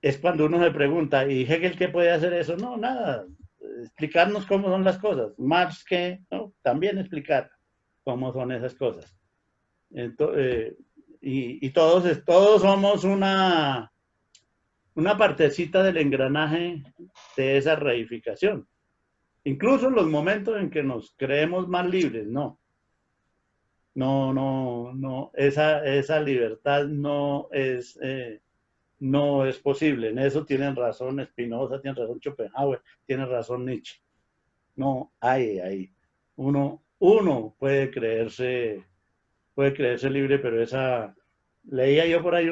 es cuando uno se pregunta, ¿y Hegel qué puede hacer eso? No, nada, explicarnos cómo son las cosas. Marx, ¿qué? No, también explicar cómo son esas cosas. Entonces, y todos somos una partecita del engranaje de esa reificación. Incluso en los momentos en que nos creemos más libres, no. Esa libertad no es posible. En eso tienen razón Spinoza, tiene razón Schopenhauer, tiene razón Nietzsche. No hay ahí. Uno puede creerse libre, pero leía yo por ahí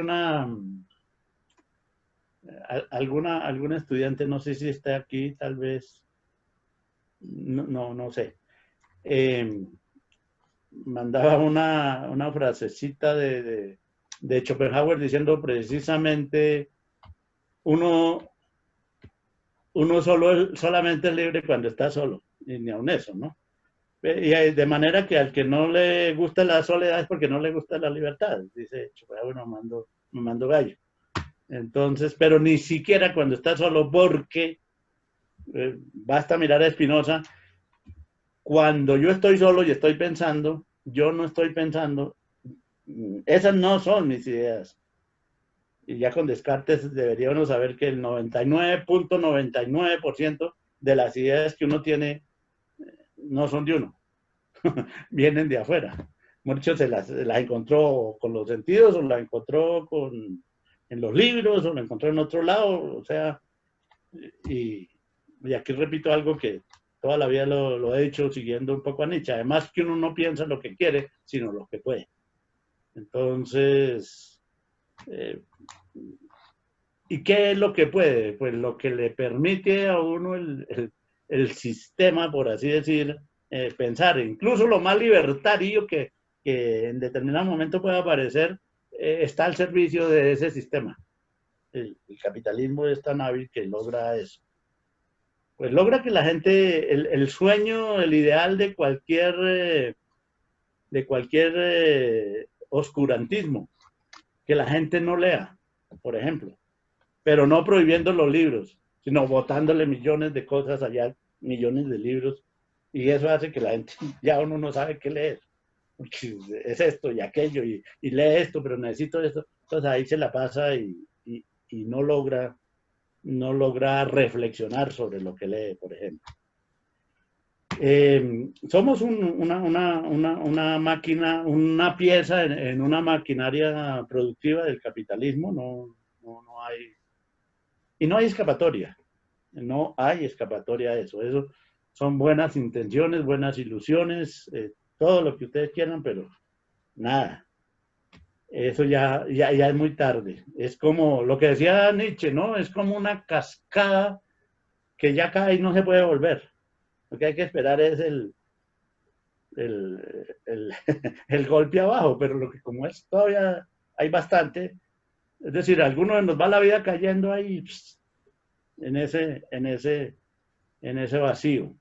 alguna estudiante, no sé si está aquí, tal vez, no sé, mandaba una frasecita de Schopenhauer diciendo precisamente uno solamente es libre cuando está solo, y ni aun eso, ¿no? Y de manera que al que no le gusta la soledad es porque no le gusta la libertad, dice Schopenhauer, me mando gallo. Entonces, pero ni siquiera cuando está solo, porque basta mirar a Spinoza, cuando yo estoy solo y estoy pensando, yo no estoy pensando, esas no son mis ideas. Y ya con Descartes deberíamos saber que el 99.99% de las ideas que uno tiene no son de uno, vienen de afuera. Muchos se las encontró con los sentidos, o las encontró en los libros, o las encontró en otro lado, o sea, y aquí repito algo que toda la vida lo he dicho siguiendo un poco a Nietzsche, además que uno no piensa lo que quiere, sino lo que puede. Entonces, ¿y qué es lo que puede? Pues lo que le permite a uno el sistema, por así decir, pensar, incluso lo más libertario que en determinado momento pueda aparecer, está al servicio de ese sistema. El capitalismo es tan hábil que logra eso. Pues logra que la gente, el sueño, el ideal de cualquier oscurantismo, que la gente no lea, por ejemplo, pero no prohibiendo los libros, sino botándole millones de cosas allá, millones de libros, y eso hace que la gente, ya uno no sabe qué leer, porque es esto y aquello, y lee esto, pero necesito esto, entonces ahí se la pasa y no logra reflexionar sobre lo que lee, por ejemplo. Somos una máquina, una pieza en una maquinaria productiva del capitalismo, no hay, y no hay escapatoria, no hay escapatoria a eso. Eso son buenas intenciones, buenas ilusiones, todo lo que ustedes quieran, pero nada. Eso ya es muy tarde. Es como lo que decía Nietzsche, ¿no? Es como una cascada que ya cae y no se puede volver. Lo que hay que esperar es el el golpe abajo, pero lo que como es todavía hay bastante, es decir, a algunos nos va la vida cayendo ahí en ese vacío.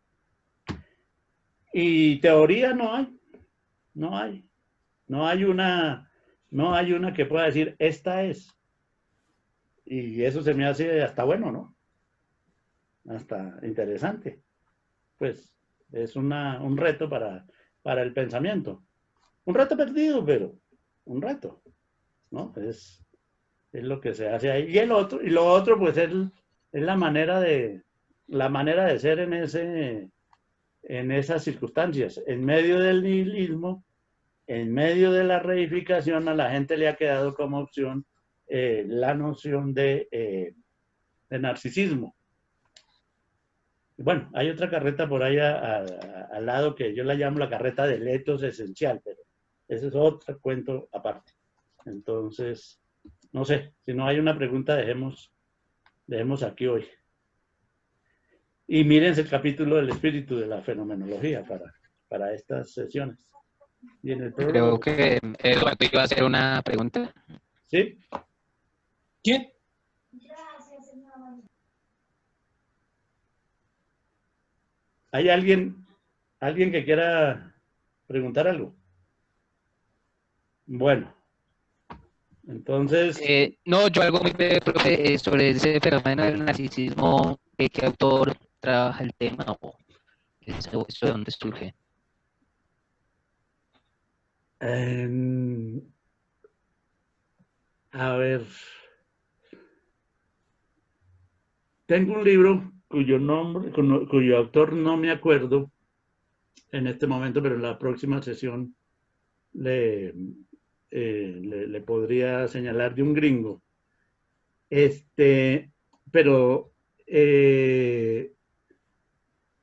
Y teoría no hay, no hay, no hay una que pueda decir esta es. Y eso se me hace hasta bueno, ¿no? Hasta interesante. Pues es un reto para el pensamiento. Un reto perdido, pero un reto, ¿no? Es lo que se hace ahí. Y lo otro, pues es la manera de ser en esas circunstancias. En medio del nihilismo, en medio de la reificación, a la gente le ha quedado como opción la noción de narcisismo. Bueno, hay otra carreta por ahí al lado que yo la llamo la carreta del etos esencial, pero ese es otro cuento aparte. Entonces, no sé, si no hay una pregunta, dejemos aquí hoy. Y mírense el capítulo del espíritu de la fenomenología para estas sesiones. Y en el Creo que Eduardo iba a hacer una pregunta. ¿Sí? ¿Quién? ¿Hay alguien que quiera preguntar algo? Bueno, entonces... No, yo algo muy breve, profe, sobre ese fenómeno del narcisismo, ¿de qué autor trabaja el tema o eso de dónde surge? A ver, tengo un libro cuyo autor no me acuerdo en este momento, pero en la próxima sesión le podría señalar de un gringo. Pero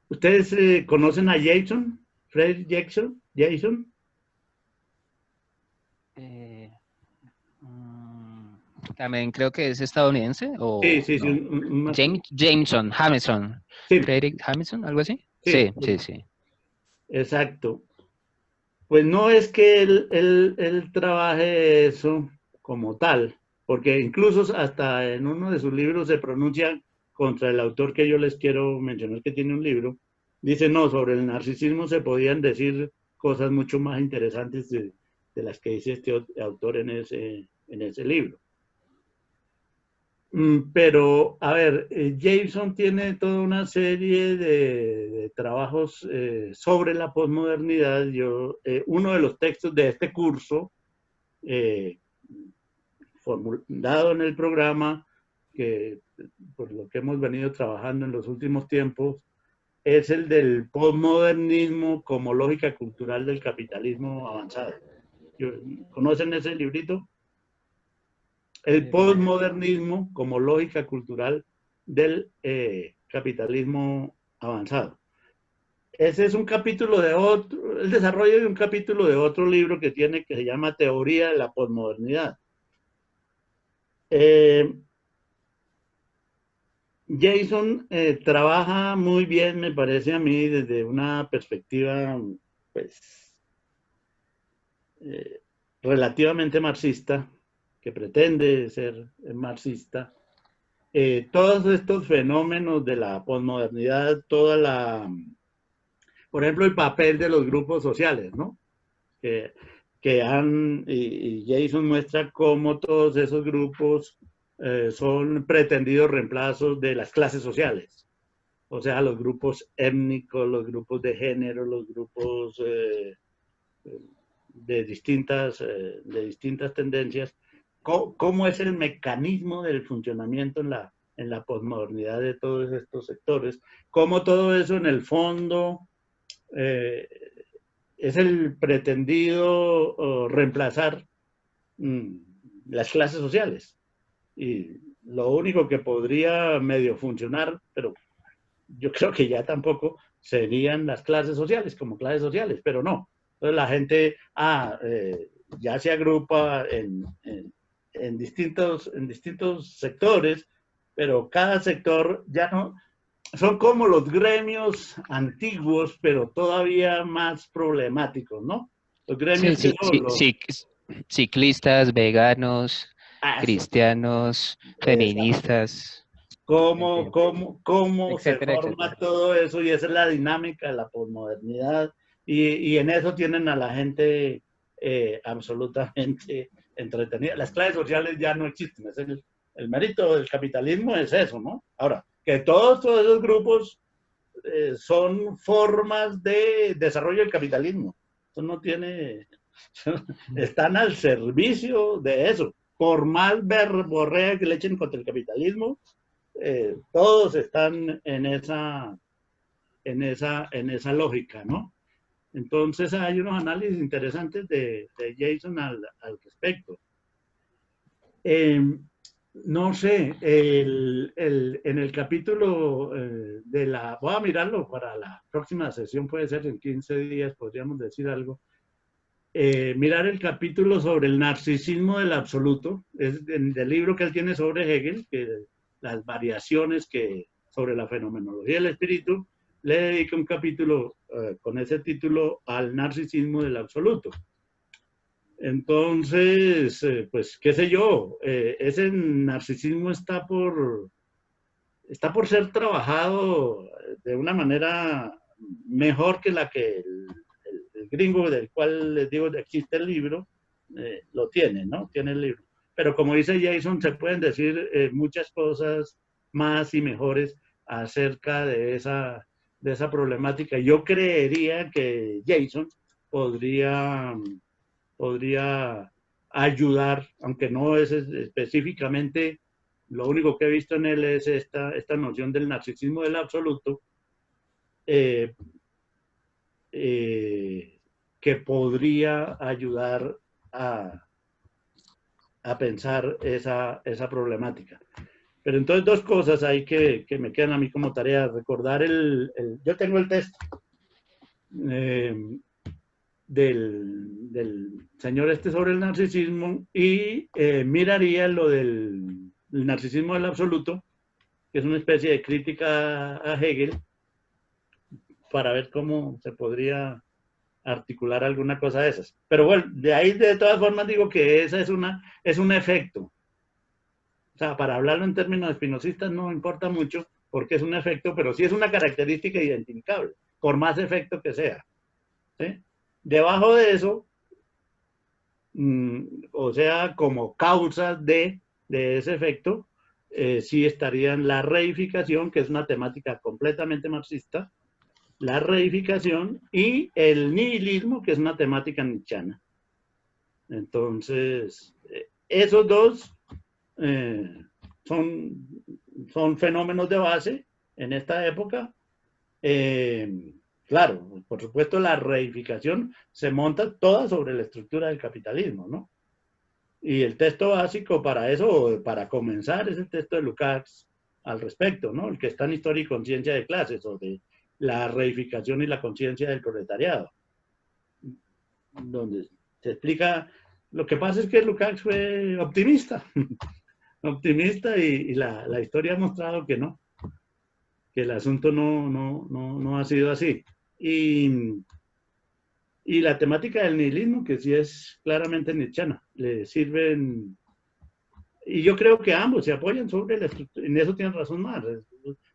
¿ustedes conocen a Jason? ¿Fred Jackson? ¿Jason? También creo que es estadounidense o Sí, no. Jameson, Jameson, sí, Frederick Jameson, algo así. sí, Sí. exacto. Pues no es que él trabaje eso como tal, porque incluso hasta en uno de sus libros se pronuncia contra el autor que yo les quiero mencionar que tiene un libro. Dice, no, sobre el narcisismo se podían decir cosas mucho más interesantes de las que dice este autor en ese libro. Pero, a ver, Jameson tiene toda una serie de trabajos sobre la posmodernidad. Uno de los textos de este curso, dado en el programa, que por lo que hemos venido trabajando en los últimos tiempos, es el del posmodernismo como lógica cultural del capitalismo avanzado. ¿Conocen ese librito? El posmodernismo como lógica cultural del capitalismo avanzado. Ese es un capítulo de otro, el desarrollo de un capítulo de otro libro que tiene, que se llama Teoría de la Posmodernidad. Jason trabaja muy bien, me parece a mí, desde una perspectiva, pues, relativamente marxista, que pretende ser marxista. Todos estos fenómenos de la posmodernidad, por ejemplo, el papel de los grupos sociales, ¿no? Y Jason muestra cómo todos esos grupos son pretendidos reemplazos de las clases sociales. O sea, los grupos étnicos, los grupos de género, los grupos de distintas tendencias. ¿Cómo es el mecanismo del funcionamiento en la posmodernidad de todos estos sectores? Cómo todo eso en el fondo es el pretendido reemplazar las clases sociales. Y lo único que podría medio funcionar, pero yo creo que ya tampoco, serían las clases sociales, como clases sociales, pero no. Entonces la gente ya se agrupa en distintos sectores, pero cada sector ya no, son como los gremios antiguos, pero todavía más problemáticos, ¿no? Los gremios que son los... Ciclistas, veganos, Sí, cristianos, feministas, ¿Cómo se etcétera, forma etcétera. todo eso? Y esa es la dinámica de la posmodernidad. Y en eso tienen a la gente absolutamente entretenida. Las clases sociales ya no existen. Es el mérito del capitalismo es eso, ¿no? Ahora, que todos esos grupos son formas de desarrollo del capitalismo. Eso no tiene... Están al servicio de eso. Por más verborrea que le echen contra el capitalismo, todos están en esa lógica, ¿no? Entonces hay unos análisis interesantes de Jason al respecto. No sé, en el capítulo voy a mirarlo para la próxima sesión, puede ser en 15 días, podríamos decir algo. Mirar el capítulo sobre el narcisismo del absoluto, es del libro que él tiene sobre Hegel, que las variaciones sobre la fenomenología del espíritu, le dedica un capítulo con ese título al narcisismo del absoluto. Entonces, pues, qué sé yo, ese narcisismo está por ser trabajado de una manera mejor que la que el gringo del cual les digo existe el libro, lo tiene, ¿no? Tiene el libro. Pero como dice Jason, se pueden decir muchas cosas más y mejores acerca de esa problemática. Yo creería que Jason podría ayudar, aunque no es específicamente, lo único que he visto en él es esta noción del narcisismo del absoluto, que podría ayudar a pensar esa problemática. Pero entonces dos cosas ahí que me quedan a mí como tarea. Recordar yo tengo el texto del señor sobre el narcisismo y miraría lo del narcisismo del absoluto, que es una especie de crítica a Hegel, para ver cómo se podría articular alguna cosa de esas. Pero bueno, de ahí de todas formas digo que esa es un efecto. O sea, para hablarlo en términos espinosistas no importa mucho porque es un efecto, pero sí es una característica identificable, por más efecto que sea. ¿Sí? Debajo de eso, o sea, como causas de ese efecto, sí estarían la reificación, que es una temática completamente marxista, la reificación y el nihilismo, que es una temática nietzscheana. Entonces, esos dos son fenómenos de base en esta época, claro, por supuesto la reificación se monta toda sobre la estructura del capitalismo, ¿no? Y el texto básico para eso, para comenzar, es el texto de Lukács al respecto, ¿no? El que está en Historia y Conciencia de Clases, sobre la reificación y la conciencia del proletariado, donde se explica. Lo que pasa es que Lukács fue optimista, optimista, y la historia ha mostrado que no, que el asunto no ha sido así. Y la temática del nihilismo, que sí es claramente nietzscheana, le sirven, y yo creo que ambos se apoyan sobre la estructura, en eso tienen razón más,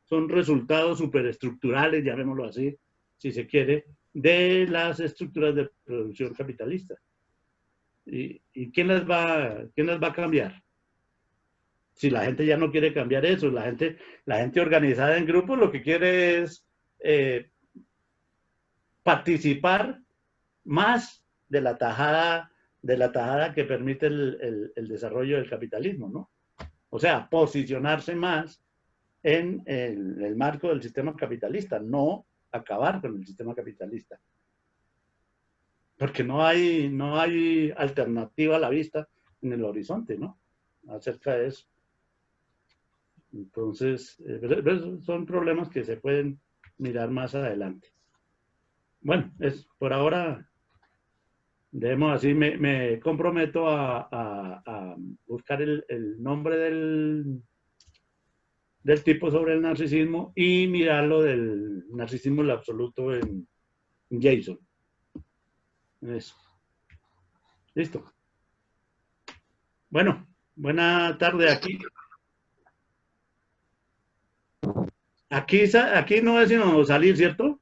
son resultados superestructurales, llamémoslo así, si se quiere, de las estructuras de producción capitalista. ¿Y quién las va a cambiar? Si la gente ya no quiere cambiar eso, la gente organizada en grupos lo que quiere es participar más de la tajada que permite el desarrollo del capitalismo, ¿no? O sea, posicionarse más en el marco del sistema capitalista, no acabar con el sistema capitalista. Porque no hay alternativa a la vista en el horizonte, ¿no? Acerca de eso. Entonces, son problemas que se pueden mirar más adelante. Bueno, por ahora, debemos así, me comprometo a buscar el nombre del tipo sobre el narcisismo y mirarlo del narcisismo en lo absoluto en Jason. Eso. Listo. Bueno, buena tarde aquí. Aquí no es sino salir, ¿cierto?